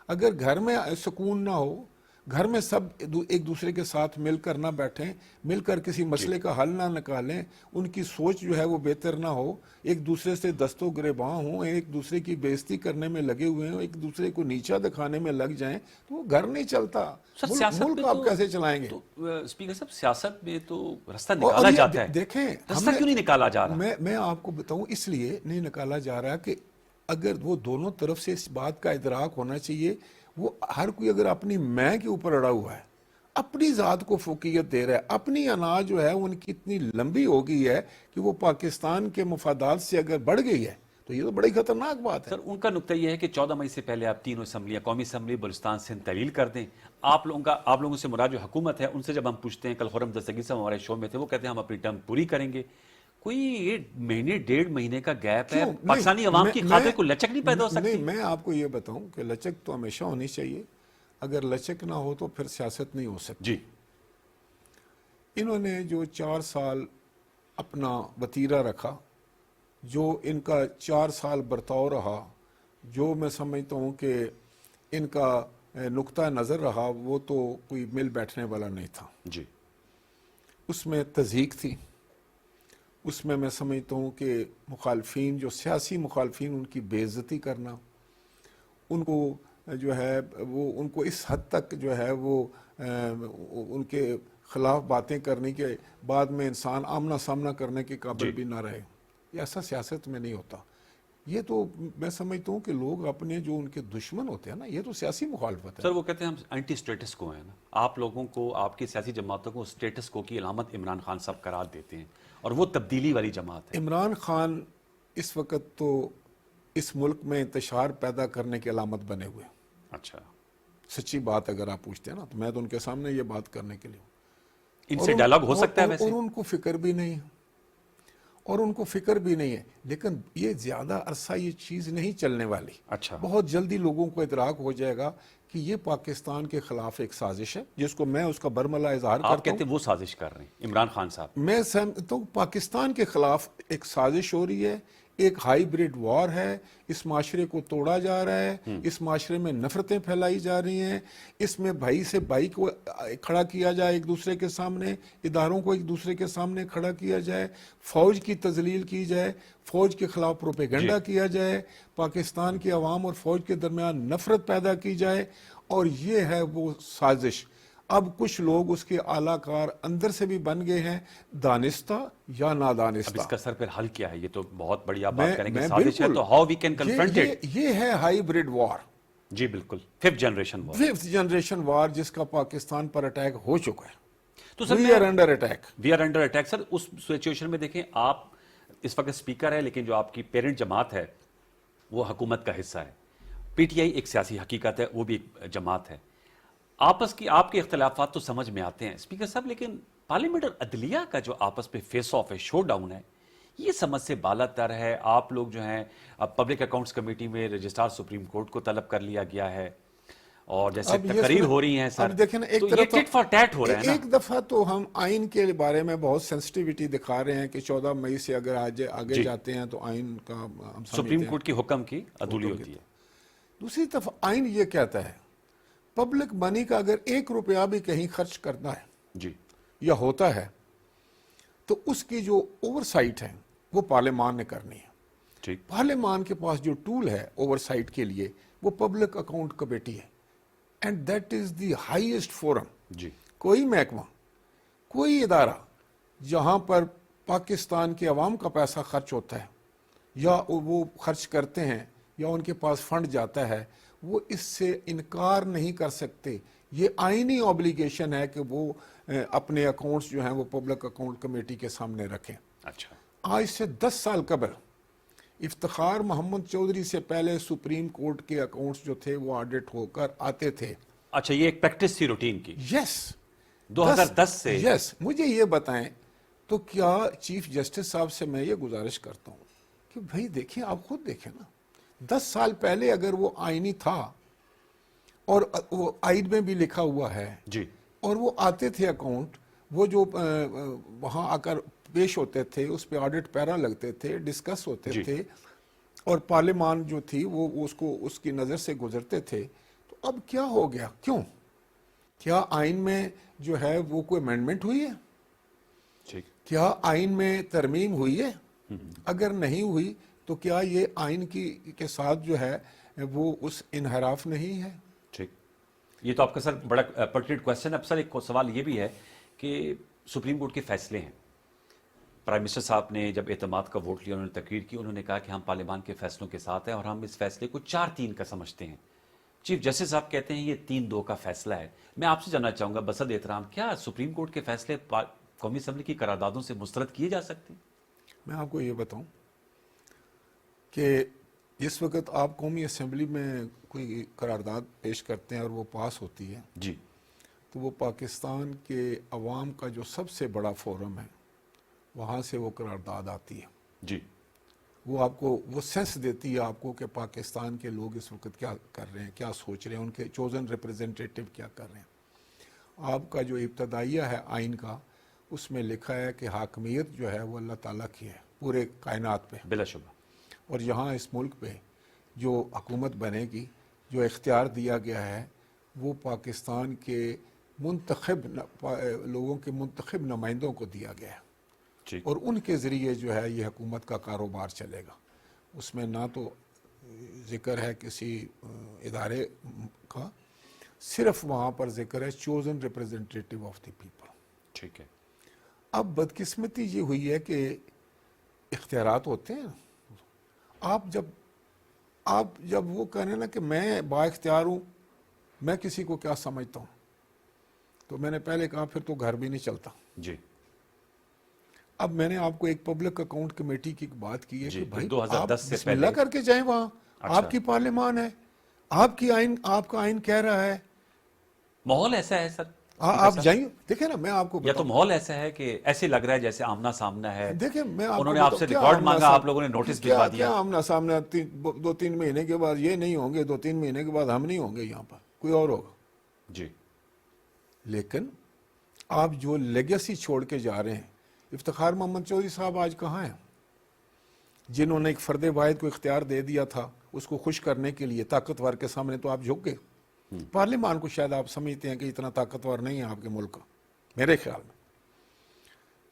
اگر گھر میں سکون نہ ہو, گھر میں سب ایک دوسرے کے ساتھ مل کر نہ بیٹھیں, مل کر کسی مسئلے کا حل نہ نکالیں, ان کی سوچ جو ہے وہ بہتر نہ ہو, ایک دوسرے سے دست و گریباں ہوں, ایک دوسرے کی بےزتی کرنے میں لگے ہوئے ہیں, ایک دوسرے کو نیچا دکھانے میں لگ جائیں, تو وہ گھر نہیں چلتا. ملک آپ کیسے چلائیں گے؟ اسپیکر صاحب, سیاست میں تو راستہ نکالا جاتا ہے, دیکھیں راستہ کیوں نہیں نکالا جا رہا؟ میں آپ کو بتاؤں اس لیے نہیں نکالا جا رہا کہ اگر وہ دونوں طرف سے اس بات کا ادراک ہونا چاہیے. وہ ہر کوئی اگر اپنی میں کے اوپر اڑا ہوا ہے, اپنی ذات کو فوقیت دے رہا ہے, اپنی انا جو ہے ان کی اتنی لمبی ہو گئی ہے کہ وہ پاکستان کے مفادات سے اگر بڑھ گئی ہے, تو یہ تو بڑی خطرناک بات ہے. سر ان کا نقطہ یہ ہے کہ 14 مئی سے پہلے آپ تینوں اسمبلیاں, قومی اسمبلی, بلوچستان سندھ تحلیل کر دیں. آپ لوگوں سے مراد جو حکومت ہے ان سے جب ہم پوچھتے ہیں, کل خرم دستگیر صاحب ہمارے شو میں تھے, وہ کہتے ہیں ہم اپنی ٹرم پوری کریں گے. کوئی یہ مہینے 1.5 مہینے کا گیپ ہے, پاکستانی عوام کی خاطر کوئی لچک نہیں پیدا ہو سکتی؟ نہیں, میں آپ کو یہ بتاؤں کہ لچک تو ہمیشہ ہونی چاہیے. اگر لچک نہ ہو تو پھر سیاست نہیں ہو سکتی. جی. انہوں نے جو 4 سال اپنا وتیرہ رکھا, جو ان کا 4 سال برتاؤ رہا, جو میں سمجھتا ہوں کہ ان کا نقطہ نظر رہا, وہ تو کوئی مل بیٹھنے والا نہیں تھا. جی. اس میں تضحیک تھی, اس میں سمجھتا ہوں کہ مخالفین, جو سیاسی مخالفین, ان کی بے عزتی کرنا, ان کو جو ہے وہ ان کو اس حد تک جو ہے وہ ان کے خلاف باتیں کرنے کے بعد میں انسان آمنا سامنا کرنے کے قابل جی بھی نہ رہے. یہ ایسا سیاست میں نہیں ہوتا. یہ تو میں سمجھتا ہوں کہ لوگ اپنے جو ان کے دشمن ہوتے ہیں نا, یہ تو سیاسی مخالفت ہے. سر وہ کہتے ہیں ہم اینٹی اسٹیٹس کو ہیں نا, آپ لوگوں کو, آپ کی سیاسی جماعتوں کو اسٹیٹس کو کی علامت عمران خان صاحب قرار دیتے ہیں, اور وہ تبدیلی والی جماعت ہے. عمران خان اس وقت تو اس ملک میں انتشار پیدا کرنے کی علامت بنے ہوئے. اچھا, سچی بات اگر آپ پوچھتے ہیں نا, تو میں تو ان کے سامنے یہ بات کرنے کے لیے. ان سے ڈائلاگ ہو سکتا ہے ویسے؟ اور ان کو فکر بھی نہیں ہے, اور ان کو فکر بھی نہیں ہے. لیکن یہ زیادہ عرصہ یہ چیز نہیں چلنے والی. اچھا, بہت جلدی لوگوں کو ادراک ہو جائے گا کہ یہ پاکستان کے خلاف ایک سازش ہے, جس کو میں اس کا برملا اظہار آپ کرتا ہوں. کہتے ہیں وہ سازش کر رہے ہیں عمران خان صاحب؟ میں سمجھتا ہوں پاکستان کے خلاف ایک سازش ہو رہی ہے, ایک ہائی بریڈ وار ہے. اس معاشرے کو توڑا جا رہا ہے, اس معاشرے میں نفرتیں پھیلائی جا رہی ہیں, اس میں بھائی سے بھائی کو کھڑا کیا جائے ایک دوسرے کے سامنے, اداروں کو ایک دوسرے کے سامنے کھڑا کیا جائے, فوج کی تذلیل کی جائے, فوج کے خلاف پروپیگنڈا کیا جائے, پاکستان کی عوام اور فوج کے درمیان نفرت پیدا کی جائے. اور یہ ہے وہ سازش. اب کچھ لوگ اس کے اعلیٰ کار اندر سے بھی بن گئے ہیں, دانستہ یا اب نادانستہ. اس کا سر پھر حل کیا ہے؟ یہ تو بہت بڑی آپ بات میں کریں گے میں سازش ہے, بالکل, تو how we can confront it. یہ ہے ہائی بریڈ وار, جی بالکل, 5th جنریشن وار. 5th جنریشن وار, جس کا پاکستان پر اٹیک ہو چکا ہے. تو sir we are under attack. We are under attack. Sir اس سچویشن میں دیکھیں, آپ اس وقت اسپیکر ہے, لیکن جو آپ کی پیرنٹ جماعت ہے وہ حکومت کا حصہ ہے. پی ٹی آئی ایک سیاسی حقیقت ہے, وہ بھی ایک جماعت ہے. آپس کی آپ کے اختلافات تو سمجھ میں آتے ہیں اسپیکر صاحب, لیکن پارلیمنٹ اور عدلیہ کا جو آپس پہ فیس آف ہے, شو ڈاؤن ہے, یہ سمجھ سے بالا تر ہے. آپ لوگ جو ہیں اب پبلک اکاؤنٹس کمیٹی میں رجسٹرار سپریم کورٹ کو طلب کر لیا گیا ہے, اور جیسے تقریر ہو رہی ہیں سر, اب دیکھیں نا, ایک تو یہ طرف ٹٹ فار ٹیٹ ہو رہا ہے نا. ایک دفعہ تو ہم آئین کے بارے میں بہت سینسٹیوٹی دکھا رہے ہیں کہ 14 مئی سے اگر آگے جی. جاتے ہیں تو آئین کا ہم سپریم سمجھتے ہیں. کورٹ کی حکم کی عدولی ہوتی ہے. دوسری طرف آئین یہ کہتا ہے پبلک منی کا اگر 1 روپیہ بھی کہیں خرچ کرنا ہے جی یا ہوتا ہے, تو اس کی جو اوور سائٹ ہے وہ پارلیمان نے کرنی ہے. ٹھیک. پارلیمان کے پاس جو ٹول ہے اوور سائٹ کے لیے وہ پبلک اکاؤنٹ کمیٹی ہے, and that is the highest forum. جی کوئی محکمہ, کوئی ادارہ جہاں پر پاکستان کے عوام کا پیسہ خرچ ہوتا ہے یا وہ خرچ کرتے ہیں یا ان کے پاس فنڈ جاتا ہے, وہ اس سے انکار نہیں کر سکتے. یہ آئینی اوبلیگیشن ہے کہ وہ اپنے اکاؤنٹس جو ہیں وہ پبلک اکاؤنٹ کمیٹی کے سامنے رکھیں. اچھا. آج سے 10 سال قبل افتخار محمد چودھری سے پہلے سپریم کورٹ کے اکاؤنٹس جو تھے وہ آڈٹ ہو کر آتے تھے. اچھا, یہ ایک پریکٹس تھی روٹین کی یس 2010 سے. یس مجھے یہ بتائیں تو کیا چیف جسٹس صاحب سے میں یہ گزارش کرتا ہوں کہ بھائی دیکھیں, آپ خود دیکھیں نا, 10 سال پہلے اگر وہ آئینی تھا اور وہ آئین میں بھی لکھا ہوا ہے, جی اور وہ آتے تھے اکاؤنٹ, وہ جو وہاں آ کر پیش ہوتے تھے, اس پہ آڈٹ پیرا لگتے تھے, ڈسکس ہوتے جی. تھے, اور پارلیمان جو تھی وہ اس کی نظر سے گزرتے تھے. تو اب کیا ہو گیا؟ کیا آئین میں جو ہے وہ کوئی امینڈمنٹ ہوئی ہے؟ ٹھیک. کیا آئین میں ترمیم ہوئی ہے؟ اگر نہیں ہوئی تو کیا یہ آئین کے ساتھ جو ہے وہ اس انحراف نہیں ہے؟ ٹھیک. یہ تو آپ کا سر بڑا پرٹیننٹ کوشچن ہے. اب سر ایک سوال یہ بھی ہے کہ سپریم کورٹ کے فیصلے ہیں. پرائم منسٹر صاحب نے جب اعتماد کا ووٹ لیا, انہوں نے تقریر کی, انہوں نے کہا کہ ہم پارلیمان کے فیصلوں کے ساتھ ہیں اور ہم اس فیصلے کو 4-3 کا سمجھتے ہیں. چیف جسٹس صاحب کہتے ہیں یہ 3-2 کا فیصلہ ہے. میں آپ سے جاننا چاہوں گا بصد احترام, کیا سپریم کورٹ کے فیصلے قومی اسمبلی کی قراردادوں سے مسترد کیے جا سکتے ہیں؟ میں آپ کو یہ بتاؤں کہ جس وقت آپ قومی اسمبلی میں کوئی قرارداد پیش کرتے ہیں اور وہ پاس ہوتی ہے, جی تو وہ پاکستان کے عوام کا جو سب سے بڑا فورم ہے وہاں سے وہ قرارداد آتی ہے. جی. وہ آپ کو وہ سینس دیتی ہے آپ کو کہ پاکستان کے لوگ اس وقت کیا کر رہے ہیں, کیا سوچ رہے ہیں, ان کے چوزن ریپریزنٹیٹیو کیا کر رہے ہیں. آپ کا جو ابتدائیہ ہے آئین کا, اس میں لکھا ہے کہ حاکمیت جو ہے وہ اللہ تعالیٰ کی ہے پورے کائنات پہ, بلا شبہ. اور یہاں اس ملک پہ جو حکومت بنے گی, جو اختیار دیا گیا ہے, وہ پاکستان کے منتخب لوگوں کے منتخب نمائندوں کو دیا گیا ہے, ٹھیک. اور ان کے ذریعے جو ہے یہ حکومت کا کاروبار چلے گا. اس میں نہ تو ذکر ہے کسی ادارے کا, صرف وہاں پر ذکر ہے chosen representative of the people. ٹھیک ہے. اب بدقسمتی یہ ہوئی ہے کہ اختیارات ہوتے ہیں. آپ جب وہ کہنے نا کہ میں با اختیار ہوں، میں کسی کو کیا سمجھتا ہوں، تو میں نے پہلے کہا پھر تو گھر بھی نہیں چلتا. جی اب میں نے آپ کو ایک پبلک اکاؤنٹ کمیٹی کی بات کی ہے جی، کہ جو بھائی 2010 آپ سے بسم اللہ پہلے. کر کے جائیں وہاں. اچھا. آپ کی پارلیمان ہے، آپ کا آئین کہہ رہا ہے ماحول ایسا ہے سر آپ جائیں. دیکھیں نا میں آپ کو یا تو بتاؤں، ماحول ایسا ہے کہ ایسے لگ رہا ہے جیسے آمنا سامنا ہے. دیکھیں میں آپ انہوں کو نے آپ بتاؤں سے کیا ریکارڈ آمنا مانگا، آپ لوگوں نے نوٹس بھجوا دیا. کیا آمنا سامنا 2-3 مہینے کے بعد یہ نہیں ہوں گے، 2-3 مہینے کے بعد ہم نہیں ہوں گے یہاں پر، کوئی اور ہوگا. جی لیکن آپ جو لیگیسی چھوڑ کے جا رہے ہیں، افتخار محمد چودھری صاحب آج کہاں ہیں؟ جنہوں نے ایک فرد واحد کو اختیار دے دیا تھا اس کو خوش کرنے کے لیے، طاقتور کے سامنے تو آپ جھک گئے. پارلیمان کو شاید آپ سمجھتے ہیں کہ اتنا طاقتور نہیں ہے آپ کے ملک کا، میرے خیال میں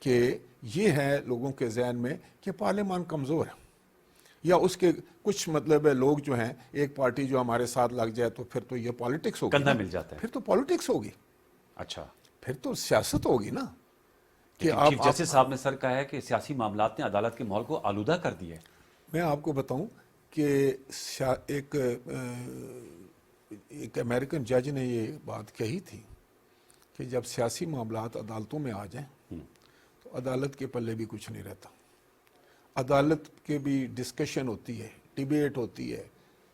کہ یہ ہے لوگوں کے ذہن میں کہ پارلیمان کمزور ہے، یا اس کے کچھ مطلب ہے لوگ جو ہیں ایک پارٹی جو ہمارے ساتھ لگ جائے تو پھر تو یہ پالیٹکس ہوگی کندھا نا. مل جاتا ہے. پھر تو پالیٹکس ہوگی، اچھا. پھر تو سیاست ہوگی نا. کہ لیکن آپ چیف جسٹس صاحب نے سر کہا ہے کہ سیاسی معاملات نے عدالت کے ماحول کو آلودہ کر دیا ہے. میں آپ کو بتاؤں کہ ایک امریکن جج نے یہ بات کہی تھی کہ جب سیاسی معاملات عدالتوں میں آ جائیں تو عدالت کے پلے بھی کچھ نہیں رہتا. عدالت کے بھی ڈسکشن ہوتی ہے، ڈیبیٹ ہوتی ہے،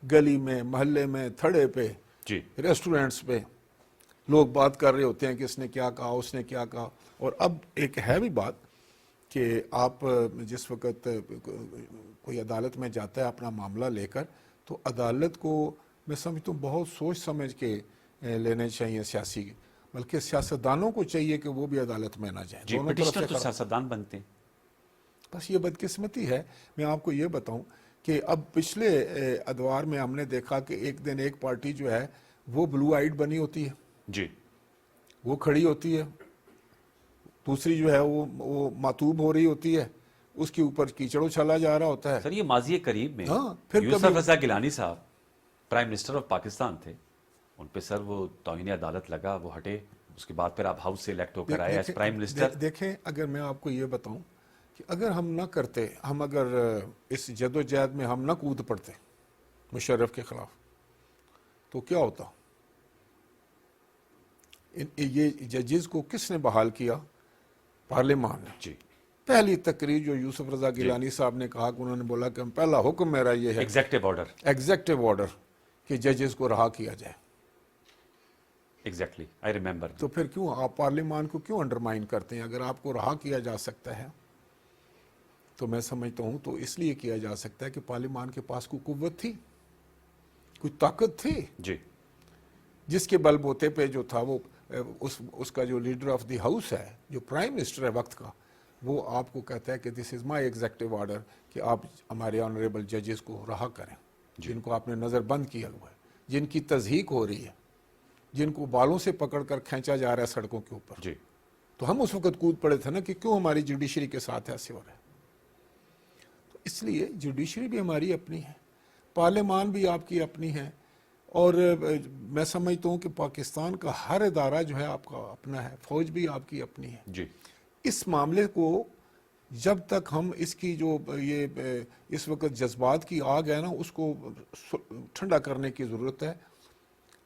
گلی میں، محلے میں، تھڑے پہ، جی ریسٹورنٹس پہ لوگ بات کر رہے ہوتے ہیں کہ اس نے کیا کہا، اس نے کیا کہا. اور اب ایک ہے بھی بات کہ آپ جس وقت کوئی عدالت میں جاتا ہے اپنا معاملہ لے کر، تو عدالت کو میں سمجھتا ہوں بہت سوچ سمجھ کے لینے چاہیے سیاسی، بلکہ سیاستدانوں کو چاہیے کہ وہ بھی عدالت میں نہ جائیں. جی. دونوں طرف پٹیشنر سے تو سیاستدان بنتے ہیں. بس یہ بدقسمتی ہے. میں آپ کو یہ بتاؤں کہ اب پچھلے ادوار میں ہم نے دیکھا کہ ایک دن ایک پارٹی جو ہے وہ بلو آئیڈ بنی ہوتی ہے، جی وہ کھڑی ہوتی ہے، دوسری جو ہے وہ ماتوب ہو رہی ہوتی ہے، اس کے اوپر کیچڑ اچھالا جا رہا ہوتا ہے. سر یہ ماضی قریب میں ہاں، پھر یوسف کبھی رضا گیلانی صاحب پرائم منسٹر آف پاکستان تھے، ان پہ سر وہ توہین عدالت لگا، وہ ہٹے. اس کے بعد پھر آپ ہاؤس سے الیکٹ ہو کر آئے ایز پرائم منسٹر. دیکھیں اگر میں آپ کو یہ بتاؤں کہ اگر ہم نہ کرتے، ہم اگر اس جد و جہد میں ہم نہ کود پڑتے مشرف کے خلاف، تو کیا ہوتا؟ یہ ججز کو کس نے بحال کیا؟ پارلیمان نے. جی پہلی تقریر جو یوسف رضا گیلانی صاحب نے کہا کہ انہوں نے بولا کہ پہلا حکم میرا یہ ہے، ایگزیکٹو آرڈر. ایگزیکٹو آرڈر، کہ ججز کو رہا کیا جائے. Exactly I remember. تو پھر کیوں آپ پارلیمان کو کیوں انڈرمائن کرتے ہیں؟ اگر آپ کو رہا کیا جا سکتا ہے تو میں سمجھتا ہوں تو اس لیے کیا جا سکتا ہے کہ پارلیمان کے پاس کوئی قوت تھی، کوئی طاقت تھی، جی جس کے بل بوتے پہ جو تھا وہ اس کا جو لیڈر آف دی ہاؤس ہے، جو پرائم منسٹر ہے وقت کا، وہ آپ کو کہتا ہے کہ دس از مائی ایگزیکٹو آرڈر کہ آپ ہمارے آنریبل ججز کو رہا کریں، جن کو آپ نے نظر بند کیا ہوا ہے، جن کی تضحیق ہو رہی ہے، جن کو بالوں سے پکڑ کر کھینچا جا رہا ہے سڑکوں کے اوپر. جی. تو ہم اس وقت کود پڑے تھے نا کہ کیوں ہماری جوڈیشری کے ساتھ ایسے ہو رہا ہے. تو اس لیے جوڈیشری بھی ہماری اپنی ہے، پارلیمان بھی آپ کی اپنی ہے، اور میں سمجھتا ہوں کہ پاکستان کا ہر ادارہ جو ہے آپ کا اپنا ہے، فوج بھی آپ کی اپنی ہے. جی اس معاملے کو جب تک ہم اس کی جو یہ اس وقت جذبات کی آگ ہے نا، اس کو ٹھنڈا کرنے کی ضرورت ہے.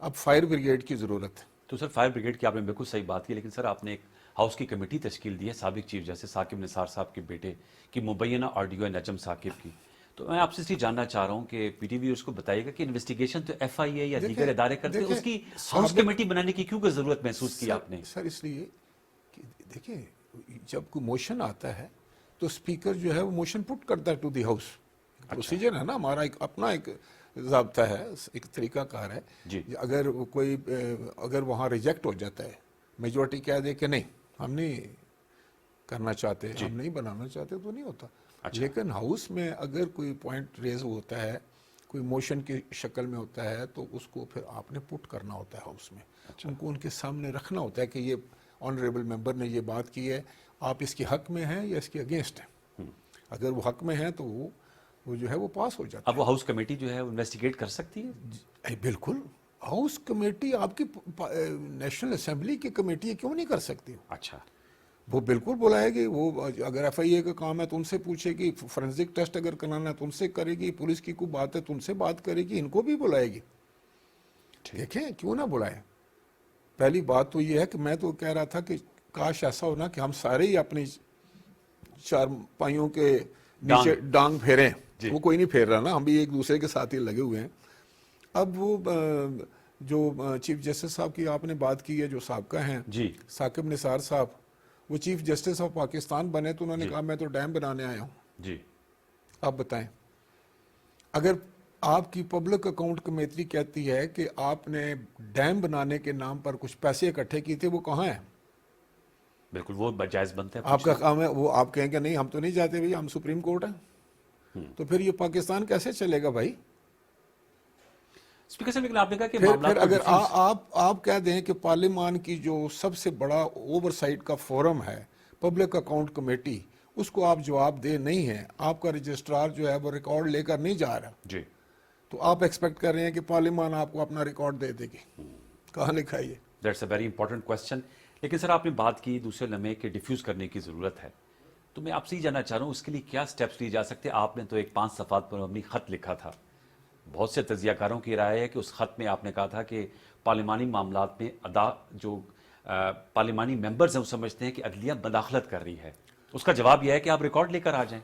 اب فائر بریگیڈ کی ضرورت ہے. تو سر فائر بریگیڈ کی آپ نے بالکل صحیح بات کی، لیکن سر آپ نے ایک ہاؤس کی کمیٹی تشکیل دی ہے سابق چیف جسٹس ثاقب نثار صاحب کے بیٹے کی مبینہ آڈیو ہے نجم ثاقب کی. تو میں آپ سے اس لیے جاننا چاہ رہا ہوں کہ پی ٹی وی اس کو بتائیے گا کہ انویسٹیگیشن تو ایف آئی اے یا دیگر ادارے کرتے ہیں، اس کی ہاؤس کمیٹی بنانے کی کیوں ضرورت محسوس کی آپ نے؟ سر اس لیے کہ دیکھیں جب کوئی موشن آتا ہے تو اسپیکر جو ہے وہ موشن پٹ کرتا ہے ٹو دی ہاؤس. پروسیجر ہے نا ہمارا، ایک اپنا ایک ضابطہ ہے، ایک طریقہ کار ہے. جی اگر وہاں ریجیکٹ ہو جاتا ہے، میجورٹی کہہ دے کہ نہیں ہم نہیں کرنا چاہتے، ہم نہیں بنانا چاہتے، تو نہیں ہوتا. لیکن ہاؤس میں اگر کوئی پوائنٹ ریز ہوتا ہے، کوئی موشن کی شکل میں ہوتا ہے، تو اس کو پھر آپ نے پٹ کرنا ہوتا ہے ہاؤس میں. ان کو ان کے سامنے رکھنا ہوتا ہے کہ یہ آنریبل ممبر نے یہ بات کی ہے، آپ اس کے حق میں ہیں یا اس کے اگینسٹ ہیں. اگر وہ حق میں ہیں تو وہ جو ہے وہ پاس ہو جاتا ہے. اب وہ ہاؤس کمیٹی جو ہے انویسٹیگیٹ کر سکتی ہے؟ بالکل. ہاؤس کمیٹی آپ کی نیشنل اسمبلی کی کمیٹی کیوں نہیں کر سکتی؟ اچھا. وہ بالکل بلائے گی. وہ اگر ایف آئی اے کا کام ہے تو ان سے پوچھے گی, فورینسک ٹیسٹ اگر کرانا ہے تو ان سے کرے گی, پولیس کی کوئی بات ہے تو ان سے بات کرے گی, ان کو بھی بلائے گی. دیکھیں کیوں نہ بلائے. پہلی بات تو یہ ہے کہ میں تو کہہ رہا تھا کہ کاش ایسا ہونا کہ ہم سارے ہی اپنی چار پائیوں کے نیچے ڈانگ پھیریں. وہ کوئی نہیں پھیر رہا نا, ہم بھی ایک دوسرے کے ساتھ ہی لگے ہوئے ہیں. اب وہ جو چیف جسٹس صاحب کی آپ نے بات کی ہے, جو سابقہ ہیں ثاقب نثار صاحب, وہ چیف جسٹس آف پاکستان بنے تو انہوں نے کہا میں تو ڈیم بنانے آیا ہوں. جی آپ بتائیں, اگر آپ کی پبلک اکاؤنٹ کمیٹی کہتی ہے کہ آپ نے ڈیم بنانے کے نام پر کچھ پیسے اکٹھے کیے تھے, وہ کہاں ہیں؟ بالکل وہ جائز بنتے ہیں. آپ کا کام ہے وہ, آپ کہیں کہ نہیں ہم تو نہیں جاتے بھائی, ہم سپریم کورٹ ہیں. تو پھر یہ پاکستان کیسے چلے گا بھائی؟ اسپیکر صاحب لیکن آپ نے کہا کہ پھر اگر آپ کہہ دیں کہ پارلیمان کی جو سب سے بڑا اوور سائٹ کا فورم ہے پبلک اکاؤنٹ کمیٹی, اس کو آپ جواب دہ نہیں ہیں, آپ کا رجسٹرار جو ہے وہ ریکارڈ لے کر نہیں جا رہا, جی تو آپ ایکسپیکٹ کر رہے ہیں کہ پارلیمان آپ کو اپنا ریکارڈ دے دے گی. کہاں لکھا ہے یہ؟ That's a very important question. لیکن سر آپ نے بات کی دوسرے لمحے کہ ڈیفیوز کرنے کی ضرورت ہے, تو میں آپ سے ہی جاننا چاہ رہا ہوں اس کے لیے کیا سٹیپس لیے جا سکتے ہیں. آپ نے تو ایک 5 صفحات پر اپنی خط لکھا تھا, بہت سے تجزیہ کاروں کی رائے ہے کہ اس خط میں آپ نے کہا تھا کہ پارلیمانی معاملات میں جو پارلیمانی ممبرز ہیں وہ سمجھتے ہیں کہ عدلیہ مداخلت کر رہی ہے. اس کا جواب یہ ہے کہ آپ ریکارڈ لے کر آ جائیں.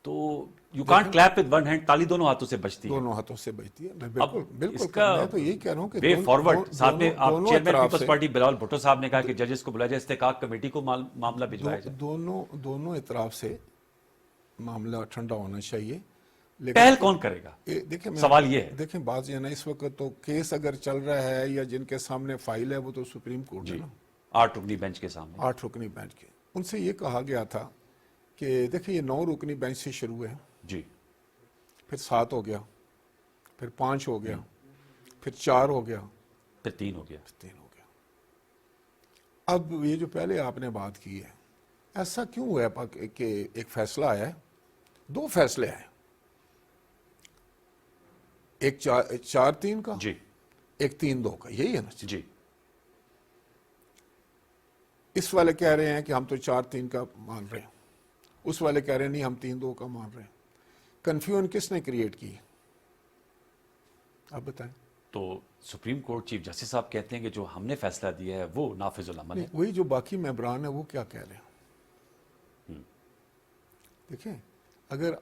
تو you can't clap with one hand, تالی دونوں ہاتھوں سے بچتی ہے. دونوں ہاتھوں سے بچتی ہے. میں بالکل اس کا میں تو یہی کہہ رہا ہوں کہ وے فارورڈ. ساتھ میں آپ دونوں چیئرمین اطراف پیپلز سے پارٹی بلاول بھٹو صاحب نے کہا کہ ججز کو بلایا جائے, استحقاق کمیٹی کو معاملہ بھجوایا جائے. دونوں اطراف سے معاملہ ٹھنڈا ہونا چاہیے. پہل کون کرے گا, سوال یہ ہے. دیکھیں بات یہ نا, اس وقت تو کیس اگر چل رہا ہے یا جن کے سامنے فائل ہے وہ تو سپریم کورٹ ہے نا, 8 رکنی بینچ کے سامنے. 8 رکنی بینچ کے. ان سے یہ کہا گیا تھا کہ دیکھیں یہ 9 رکنی بینچ سے شروع ہے, جی پھر 7 ہو گیا, پھر 5 ہو گیا, پھر 4 ہو گیا, پھر 3 ہو گیا. 3 ہو گیا. اب یہ جو پہلے آپ نے بات کی ہے, ایسا کیوں ہوا ہے کہ ایک فیصلہ آیا ہے, 2 فیصلے آئے, ایک 4-3 کا, جی ایک 3-2 کا, یہی ہے نا جی. اس والے کہہ رہے ہیں کہ ہم تو 4-3 کا مان رہے ہیں, اس والے کہہ رہے ہیں نہیں ہم 3-2 کا مان رہے ہیں. کنفیوژن کس نے کریٹ کی؟ آپ بتائیں. تو سپریم کورٹ چیف جسٹس صاحب کہتے ہیں کہ جو ہم نے فیصلہ دیا ہے وہ نافذ العمل ہے. وہی جو باقی ممبران ہیں وہ کیا کہہ رہے ہیں؟ دیکھیں اگر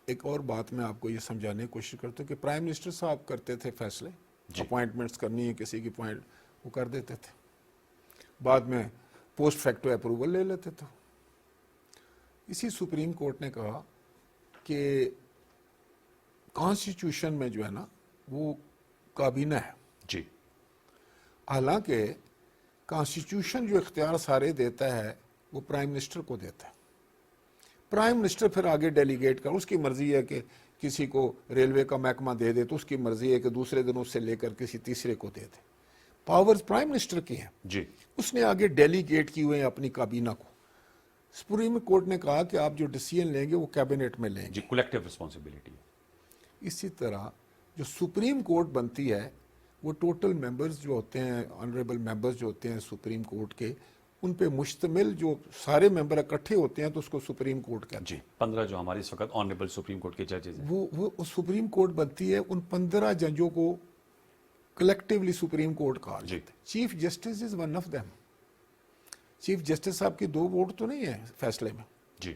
ایک اور بات میں آپ کو یہ سمجھانے کی کوشش کرتا ہوں کہ پرائم منسٹر صاحب کرتے تھے فیصلے, اپوائنٹمنٹس کرنی ہے کسی کی پوائنٹ, وہ کر دیتے تھے, بعد میں پوسٹ فیکٹو اپروول لے لیتے تھے. اسی سپریم کورٹ نے کہا کہ کانسٹیٹیوشن میں جو ہے نا وہ کابینہ ہے. جی حالانکہ کانسٹیٹیوشن جو اختیار سارے دیتا ہے وہ پرائم منسٹر کو دیتا ہے. پرائم منسٹر پھر آگے ڈیلیگیٹ کر, اس کی مرضی ہے کہ کسی کو ریلوے کا محکمہ دے دے تو اس کی مرضی ہے کہ دوسرے دن اس سے لے کر کسی تیسرے کو دے دے. پاورز پرائم منسٹر کی ہیں, جی. اس نے آگے ڈیلیگیٹ کی ہوئے ہیں اپنی کابینہ کو. سپریم کورٹ نے کہا کہ آپ جو ڈیسیژن لیں گے وہ کیبنٹ میں لیں گے. جی کولیکٹیو رسپانسبلٹی. اسی طرح جو سپریم کورٹ بنتی ہے وہ ٹوٹل ممبرز جو ہوتے ہیں, آنریبل ممبرز جو ہوتے ہیں سپریم کورٹ کے, ان پہ مشتمل جو سارے ممبر اکٹھے ہوتے ہیں تو اس کو سپریم کورٹ کہتے ہیں. جی 15 جو ہمارے اس وقت آنریبل سپریم کورٹ کے ججز ہیں, وہ سپریم کورٹ بنتی ہے, ان 15 ججوں کو کلیکٹیولی سپریم کورٹ کہا جاتا ہے. Chief justice is one of them. Chief justice صاحب کی 2 ووٹ تو نہیں ہے فیصلے میں, جی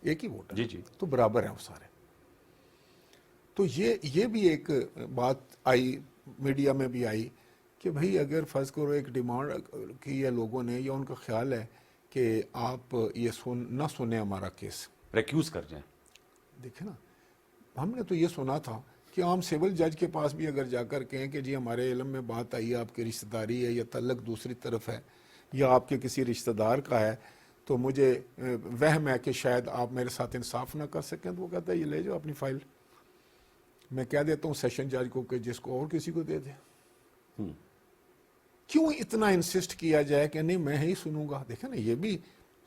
ایک ہی ووٹ ہے, جی جی, تو برابر ہیں وہ سارے. تو یہ بھی ایک بات آئی, میڈیا میں بھی آئی کہ بھئی اگر فرض کرو ایک ڈیمانڈ کی ہے لوگوں نے, یا ان کا خیال ہے کہ آپ یہ نہ سنیں ہمارا کیس, ریکیوز کر جائیں. دیکھیں نا, ہم نے تو یہ سنا تھا کہ عام سول جج کے پاس بھی اگر جا کر کہیں کہ جی ہمارے علم میں بات آئی ہے, آپ کی رشتہ داری ہے یا تعلق دوسری طرف ہے یا آپ کے کسی رشتہ دار کا ہے, تو مجھے وہم ہے کہ شاید آپ میرے ساتھ انصاف نہ کر سکیں, تو وہ کہتا ہے یہ لے جاؤ اپنی فائل, میں کہہ دیتا ہوں سیشن جج کو کہ جس کو اور کسی کو دے دے. کیوں اتنا انسسٹ کیا جائے کہ نہیں میں ہی سنوں گا؟ دیکھیں نا یہ بھی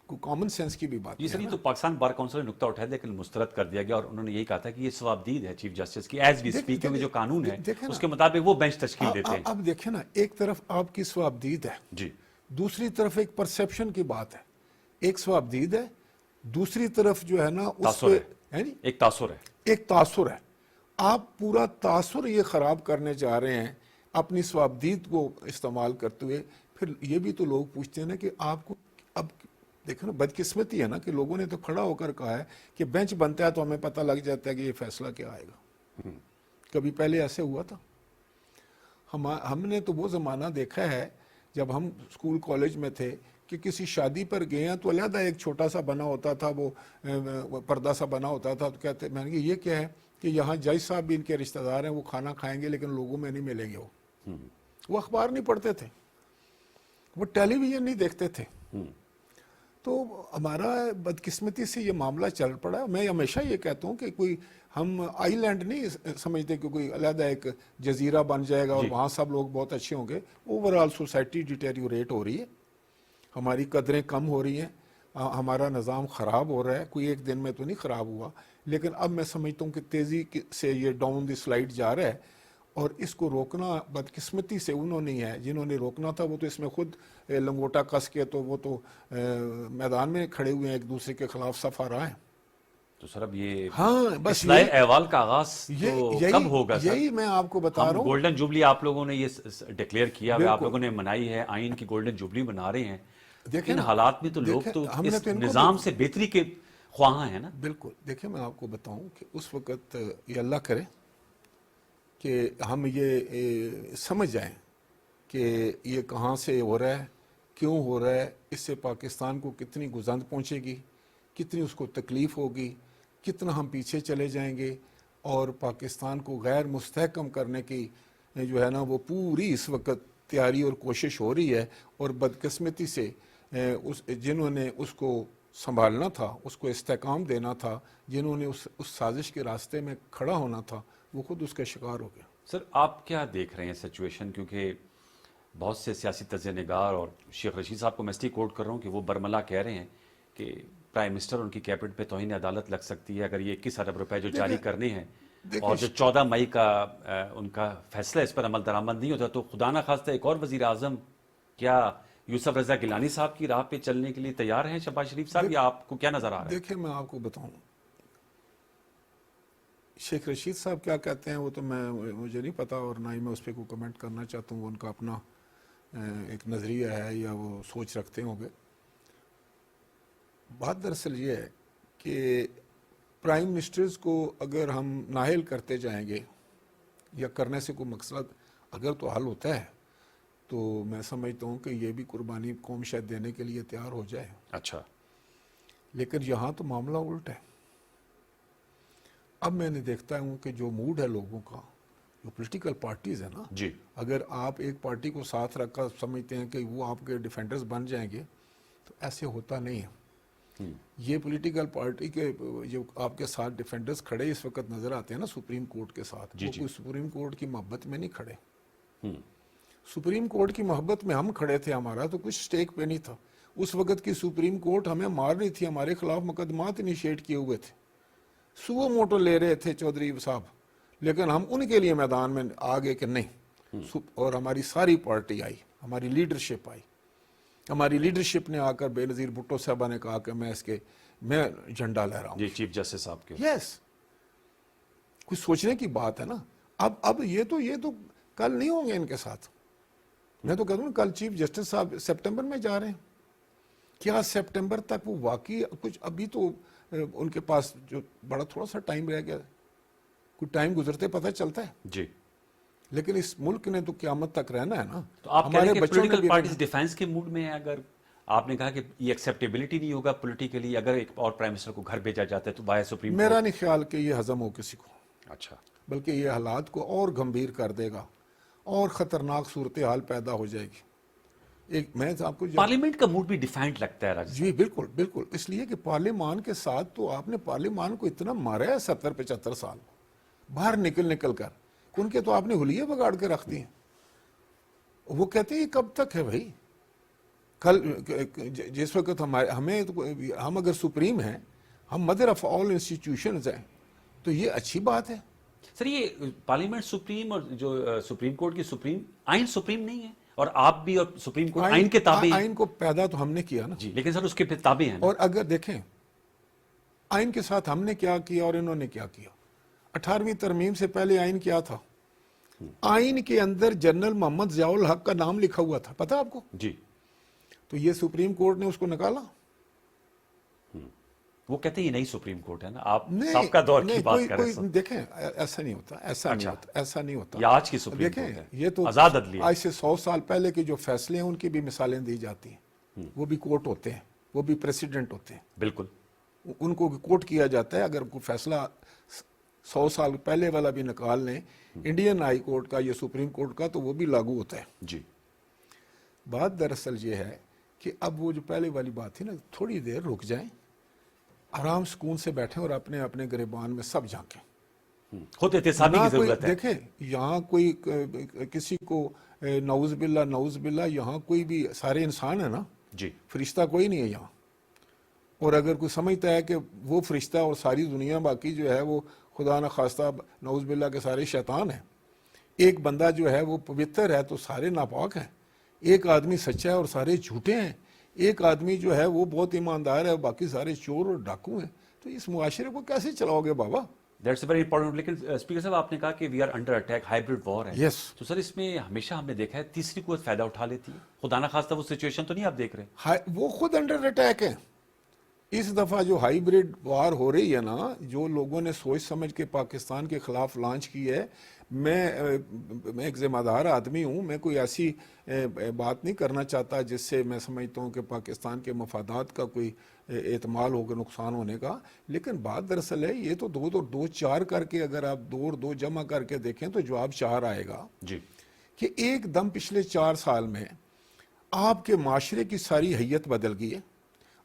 کامن سینس کی بھی بات جی ہے. سر, یہ تو پاکستان بار کونسل نے نقطہ اٹھایا لیکن مسترد کر دیا گیا, اور انہوں نے یہی کہا تھا کہ یہ ثوابدید ہے چیف جسٹس کی ایز وی اسپیک, کیونکہ جو قانون ہے اس کے مطابق وہ بینچ تشکیل دیتے ہیں. اب دیکھیں نا, ایک طرف آپ کی ثوابدید ہے, جی, دوسری طرف ایک پرسیپشن کی بات ہے ایک سوابدید ہے, دوسری طرف جو ہے نا اس تاثر پہ ہے. ہے نہیں, ایک تاثر ہے. ایک تاثر ہے. آپ پورا تاثر یہ خراب کرنے جا رہے ہیں اپنی سوابدید کو استعمال کرتے ہوئے. پھر یہ بھی تو لوگ پوچھتے ہیں نا کہ آپ کو اب دیکھو نا, بدقسمتی ہے نا کہ لوگوں نے تو کھڑا ہو کر کہا ہے کہ بینچ بنتا ہے تو ہمیں پتہ لگ جاتا ہے کہ یہ فیصلہ کیا آئے گا. کبھی پہلے ایسے ہوا تھا؟ ہم نے تو وہ زمانہ دیکھا ہے جب ہم اسکول کالج میں تھے کہ کسی شادی پر گئے ہیں تو علیحدہ ایک چھوٹا سا بنا ہوتا تھا, وہ پردہ سا بنا ہوتا تھا, تو کہتے میں نے کہا یہ کیا ہے کہ یہاں جج صاحب بھی ان کے رشتہ دار ہیں, وہ کھانا کھائیں گے لیکن لوگوں میں نہیں ملیں گے. وہ اخبار نہیں پڑھتے تھے, وہ ٹیلی ویژن نہیں دیکھتے تھے. تو ہمارا بدقسمتی سے یہ معاملہ چل پڑا. میں ہمیشہ یہ کہتا ہوں کہ کوئی ہم آئی لینڈ نہیں سمجھتے کہ کوئی علیحدہ ایک جزیرہ بن جائے گا اور وہاں سب لوگ بہت اچھے ہوں گے. اوورآل سوسائٹی ڈیٹیریوریٹ ہو رہی ہے, ہماری قدریں کم ہو رہی ہیں, ہمارا نظام خراب ہو رہا ہے. کوئی ایک دن میں تو نہیں خراب ہوا, لیکن اب میں سمجھتا ہوں کہ تیزی سے یہ ڈاؤن دی سلائڈ جا رہا ہے. اور اس کو روکنا بدقسمتی سے انہوں نے ہے جنہوں نے روکنا تھا, وہ تو اس میں خود لنگوٹا کس کے تو وہ تو میدان میں کھڑے ہوئے ہیں, ایک دوسرے کے خلاف صف آرا ہیں. تو سر اب یہ ہاں بس اصلاح احوال کا آغاز تو کب ہوگا سر؟ یہی میں آپ کو بتا رہا ہوں. گولڈن جوبلی آپ لوگوں نے یہ ڈکلیئر کیا ہے, آپ لوگوں نے منائی ہے, آئین کی گولڈن جوبلی منا رہے ہیں. ان حالات میں تو لوگ تو اس نظام سے بہتری کے خواہاں ہیں نا. بالکل. دیکھیں میں آپ کو بتاؤں کہ اس وقت یہ اللہ کرے کہ ہم یہ سمجھ جائیں کہ یہ کہاں سے ہو رہا ہے, کیوں ہو رہا ہے, اس سے پاکستان کو کتنی گزند پہنچے گی, کتنی اس کو تکلیف ہوگی, کتنا ہم پیچھے چلے جائیں گے, اور پاکستان کو غیر مستحکم کرنے کی جو ہے نا وہ پوری اس وقت تیاری اور کوشش ہو رہی ہے. اور بدقسمتی سے جنہوں نے اس کو سنبھالنا تھا, اس کو استحکام دینا تھا, جنہوں نے اس سازش کے راستے میں کھڑا ہونا تھا, وہ خود اس کا شکار ہو گیا. سر آپ کیا دیکھ رہے ہیں سچویشن, کیونکہ بہت سے سیاسی تجزیہ نگار اور شیخ رشید صاحب کو میں اس لیے کوٹ کر رہا ہوں کہ وہ برملا کہہ رہے ہیں کہ پرائم منسٹر ان کی کیبنٹ پہ توہین عدالت لگ سکتی ہے اگر یہ 21 ارب روپے جو جاری کرنے ہیں, اور جو 14 مئی کا ان کا فیصلہ اس پر عمل درآمد نہیں ہوتا, تو خدا نہ خواستہ ایک اور وزیر اعظم کیا یوسف رضا گیلانی صاحب کی راہ پہ چلنے کے لیے تیار ہیں شہباز شریف صاحب, یا آپ کو کیا نظر آ رہا ہے؟ دیکھیں میں آپ کو بتاؤں, شیخ رشید صاحب کیا کہتے ہیں وہ تو مجھے نہیں پتا, اور نہ ہی میں اس پہ کوئی کمنٹ کرنا چاہتا ہوں. وہ ان کا اپنا ایک نظریہ ہے یا وہ سوچ رکھتے ہوں گے. بات دراصل یہ ہے کہ پرائم منسٹرز کو اگر ہم نااہل کرتے جائیں گے یا کرنے سے کوئی مقصد اگر تو حل ہوتا ہے, تو میں سمجھتا ہوں کہ یہ بھی قربانی قوم شاید دینے کے لیے تیار ہو جائے. اچھا. لیکن یہاں تو معاملہ الٹ ہے. اب میں نے دیکھتا ہوں کہ جو موڈ ہے لوگوں کا, جو پولیٹیکل پارٹیز ہیں نا, جی, اگر آپ ایک پارٹی کو ساتھ رکھ کر سمجھتے ہیں کہ وہ آپ کے ڈیفینڈرز بن جائیں گے, تو ایسے ہوتا نہیں ہے. یہ پولیٹیکل پارٹی کے جو آپ کے ساتھ ڈیفینڈرز کھڑے اس وقت نظر آتے ہیں نا سپریم کورٹ کے ساتھ, وہ کوئی سپریم کورٹ کی محبت میں نہیں کھڑے. سپریم کورٹ کی محبت میں ہم کھڑے تھے, ہمارا تو کچھ سٹیک پہ نہیں تھا. اس وقت کی سپریم کورٹ ہمیں مار رہی تھی, ہمارے خلاف مقدمات انیشیٹ کیے ہوئے تھے, سو موٹو لے رہے تھے چودھری صاحب, لیکن ہم ان کے لیے میدان میں آ گئے کہ نہیں. اور ہماری ساری پارٹی آئی, ہماری لیڈرشپ آئی. ہماری لیڈرشپ نے آ کر بے نظیر بھٹو صاحبہ نے کہا کہ میں جھنڈا لے رہا ہوں. جی, چیف جسٹس صاحب کے. یس, کچھ سوچنے کی بات ہے نا. اب یہ تو کل نہیں ہوں گے ان کے ساتھ. میں تو کہتا ہوں کل چیف جسٹس صاحب سپٹمبر میں جا رہے ہیں. کیا سپٹمبر تک وہ واقعی کچھ, ابھی تو ان کے پاس جو بڑا تھوڑا سا ٹائم رہ گیا, کوئی ٹائم گزرتے پتہ چلتا ہے. جی, لیکن اس ملک نے تو قیامت تک رہنا ہے نا. تو آپ کہہ رہے ہیں کہ پولیٹیکل پارٹیز ڈیفینس کے موڈ میں ہیں. اگر آپ نے کہا کہ یہ ایکسیپٹیبلٹی نہیں ہوگا پولیٹیکلی اگر ایک اور پرائم منسٹر کو گھر بھیجا جاتا ہے تو باہر سپریم میرا نہیں خیال کہ یہ ہضم ہو کسی کو. اچھا. بلکہ یہ حالات کو اور گمبھیر کر دے گا, اور خطرناک صورتحال پیدا ہو جائے گی. میں آپ کو پارلیمنٹ کا موڈ بھی ڈیفائنڈ لگتا ہے راجہ. جی بالکل بالکل, اس لیے کہ پارلیمان کے ساتھ تو آپ نے پارلیمان کو اتنا مارا ہے 70-75 سال باہر نکل کر, ان کے تو آپ نے حلیے بگاڑ کے رکھ دیے. وہ کہتے ہیں یہ کب تک ہے بھائی. کل جس وقت ہم اگر سپریم ہیں, ہم مدر آف آل انسٹیٹیوشنز ہیں, تو یہ اچھی بات ہے. سر یہ پارلیمنٹ سپریم اور جو سپریم کورٹ کی سپریم, آئین سپریم نہیں ہے, اور آپ بھی اور سپریم کورٹ آئین کے تابع ہیں. آئین کو پیدا تو ہم نے کیا نا جی لیکن سر اس کے پھر تابع ہیں نا. اور اگر دیکھیں آئین کے ساتھ ہم نے کیا کیا اور انہوں نے کیا کیا. 18ویں ترمیم سے پہلے آئین کیا تھا؟ آئین کے اندر جنرل محمد ضیاء الحق کا نام لکھا ہوا تھا, پتہ آپ کو؟ جی تو یہ سپریم کورٹ نے اس کو نکالا. وہ کہتے ہیں یہ نئی سپریم کورٹ ہے نا, آپ سابقہ دور کی بات کر رہے ہیں. دیکھیں ایسا نہیں ہوتا, ایسا نہیں ہوتا. یہ آج کی سپریم کورٹ ہے, دیکھیں یہ تو آزاد عدلیہ. آج سے 100 سال پہلے کے جو فیصلے ہیں ان کی بھی مثالیں دی جاتی ہیں. وہ بھی کورٹ ہوتے ہیں, وہ بھی پریسیڈنٹ ہوتے ہیں, بالکل ان کو کوٹ کیا جاتا ہے. اگر کوئی فیصلہ 100 سال پہلے والا بھی نکال لیں انڈین ہائی کورٹ کا یا سپریم کورٹ کا, تو وہ بھی لاگو ہوتا ہے. جی بات دراصل یہ ہے کہ اب وہ جو پہلے والی بات تھی نا, تھوڑی دیر رک جائیں, آرام سکون سے بیٹھیں اور اپنے اپنے گریبان میں سب جھانکیں. خود احتسابی کی ضرورت ہے. دیکھیں یہاں کوئی کسی کو نعوذ باللہ یہاں کوئی بھی, سارے انسان ہیں نا, جی فرشتہ کوئی نہیں ہے یہاں. اور اگر کوئی سمجھتا ہے کہ وہ فرشتہ اور ساری دنیا باقی جو ہے وہ خدا نہ خواستہ نعوذ باللہ کے سارے شیطان ہیں, ایک بندہ جو ہے وہ پوتر ہے تو سارے ناپاک ہیں, ایک آدمی سچا ہے اور سارے جھوٹے ہیں, ایک آدمی جو ہے وہ بہت ایماندار ہے باقی سارے چور اور ڈاکو ہیں, تو اس معاشرے کو کیسے چلاؤ گے بابا؟ That's very important. لیکن اسپیکر صاحب آپ نے کہا کہ we are under attack, hybrid war ہے. یس, تو سر اس میں ہمیشہ ہم نے دیکھا ہے تیسری قوت فائدہ اٹھا لیتی ہے. خدا نہ خواستہ وہ سچویشن تو نہیں آپ دیکھ رہے؟ وہ خود انڈر اٹیک ہے. اس دفعہ جو ہائیبرڈ وار ہو رہی ہے نا, جو لوگوں نے سوچ سمجھ کے پاکستان کے خلاف لانچ کی ہے, میں ایک ذمہ دار آدمی ہوں, میں کوئی ایسی بات نہیں کرنا چاہتا جس سے میں سمجھتا ہوں کہ پاکستان کے مفادات کا کوئی احتمال ہوگا نقصان ہونے کا. لیکن بات دراصل ہے یہ تو 2 اور 2 4 کر کے, اگر آپ 2 اور 2 جمع کر کے دیکھیں تو جواب 4 آئے گا. جی کہ ایک دم پچھلے 4 سال میں آپ کے معاشرے کی ساری حیت بدل گئی ہے,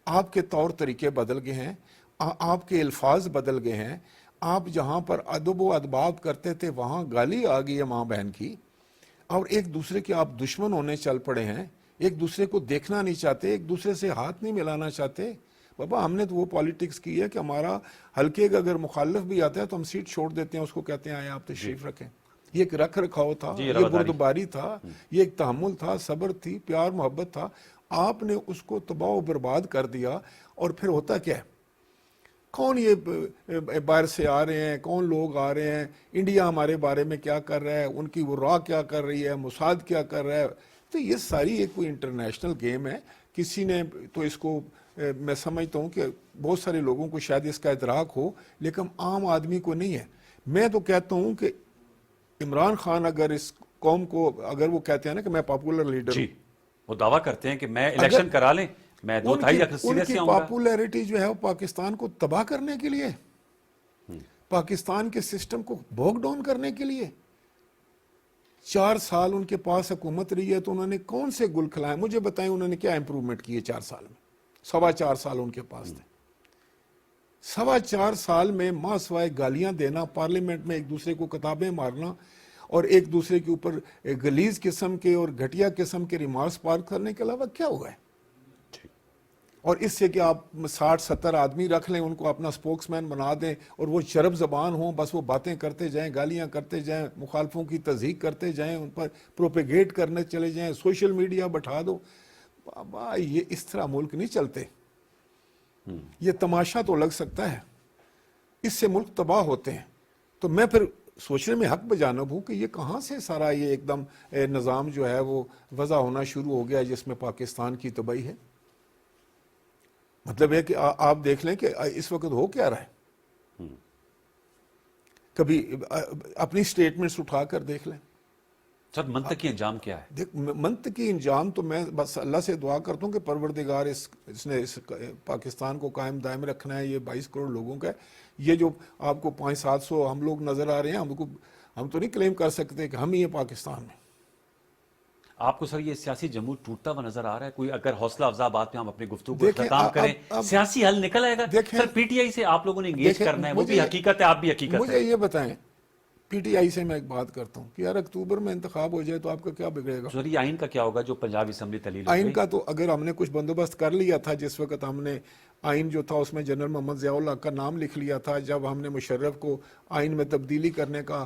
آپ کے طور طریقے بدل گئے ہیں, آپ کے الفاظ بدل گئے ہیں. آپ جہاں پر ادب و ادباب کرتے تھے وہاں گالی آ گئی ہے ماں بہن کی, اور ایک دوسرے کے آپ دشمن ہونے چل پڑے ہیں, ایک دوسرے کو دیکھنا نہیں چاہتے, ایک دوسرے سے ہاتھ نہیں ملانا چاہتے. بابا ہم نے تو وہ پالیٹکس کی ہے کہ ہمارا حلقے کا اگر مخالف بھی آتا ہے تو ہم سیٹ چھوڑ دیتے ہیں, اس کو کہتے ہیں آئے آپ تشریف رکھیں. یہ ایک رکھ رکھاؤ تھا, یہ بردباری تھا, یہ ایک تحمل تھا, صبر تھی, پیار محبت تھا. آپ نے اس کو تباہ و برباد کر دیا. اور پھر ہوتا کیا ہے, کون یہ باہر سے آ رہے ہیں, کون لوگ آ رہے ہیں, انڈیا ہمارے بارے میں کیا کر رہا ہے, ان کی وہ راہ کیا کر رہی ہے, موساد کیا کر رہا ہے. تو یہ ساری ایک کوئی انٹرنیشنل گیم ہے. کسی نے تو اس کو, میں سمجھتا ہوں کہ بہت سارے لوگوں کو شاید اس کا ادراک ہو, لیکن عام آدمی کو نہیں ہے. میں تو کہتا ہوں کہ عمران خان اگر اس قوم کو, اگر وہ کہتے ہیں نا کہ میں پاپولر لیڈر ہوں, وہ دعویٰ کرتے ہیں کہ میں الیکشن کرا لیں, میں 2/3 اکثریت سے آؤں گا. پاپولیرٹی جو ہے وہ پاکستان کو تباہ کرنے کے لیے, پاکستان کے سسٹم کو بوگ ڈاؤن کرنے کے لیے. 4 سال ان کے پاس حکومت رہی ہے تو انہوں نے کون سے گل کھلائے؟ مجھے بتائیں انہوں نے کیا امپروومنٹ کی ہے 4 سال میں؟ 4.25 سال ان کے پاس تھے. 4.25 سال میں ماں سوائے گالیاں دینا, پارلیمنٹ میں ایک دوسرے کو کتابیں مارنا اور ایک دوسرے کے اوپر غلیظ قسم کے اور گھٹیا قسم کے ریمارکس پارک کرنے کے علاوہ کیا ہوا ہے؟ اور اس سے کہ آپ 60-70 آدمی رکھ لیں, ان کو اپنا سپوکس مین بنا دیں اور وہ چرب زبان ہوں, بس وہ باتیں کرتے جائیں, گالیاں کرتے جائیں, مخالفوں کی تضحیق کرتے جائیں, ان پر پروپیگیٹ کرنے چلے جائیں, سوشل میڈیا بٹھا دو. بابا یہ اس طرح ملک نہیں چلتے. یہ تماشا تو لگ سکتا ہے, اس سے ملک تباہ ہوتے ہیں. تو میں پھر سوچنے میں حق بجانب ہوں کہ یہ کہاں سے سارا یہ ایک دم نظام جو ہے وہ وضع ہونا شروع ہو گیا جس میں پاکستان کی تباہی ہے. مطلب ہے کہ آپ دیکھ لیں کہ اس وقت ہو کیا رہا ہے. کبھی اپنی سٹیٹمنٹس اٹھا کر دیکھ لیں. سر منطقی انجام کیا ہے؟ دیکھ منطقی انجام تو میں بس اللہ سے دعا کرتا ہوں کہ پروردگار اس نے پاکستان کو قائم دائم رکھنا ہے. یہ 22 کروڑ لوگوں کا ہے. یہ جو آپ کو 500-700 ہم لوگ نظر آ رہے ہیں, ہم تو نہیں کلیم کر سکتے کہ ہم ہی ہیں پاکستان میں. آپ کو سر یہ سیاسی جمود ٹوٹتا ہوا نظر آ رہا ہے؟ کوئی اگر حوصلہ افزا بات میں ہم اپنے گفتگو کو اختتام کریں, سیاسی حل نکل آئے گا؟ سر پی ٹی آئی سے آپ لوگوں نے انگیج کرنا ہے, وہ بھی حقیقت ہے, آپ بھی حقیقت ہے. مجھے یہ بتائیں, پی ٹی آئی سے میں ایک بات کرتا ہوں کہ یار اکتوبر میں انتخاب ہو جائے تو آپ کا کیا بگڑے گا؟ سر یہ آئین کا کیا ہوگا جو پنجاب اسمبلی تحلیل ہو آئین گئی؟ کا تو اگر ہم نے کچھ بندوبست کر لیا تھا, جس وقت ہم نے آئین جو تھا اس میں جنرل محمد ضیاء الحق کا نام لکھ لیا تھا, جب ہم نے مشرف کو آئین میں تبدیلی کرنے کا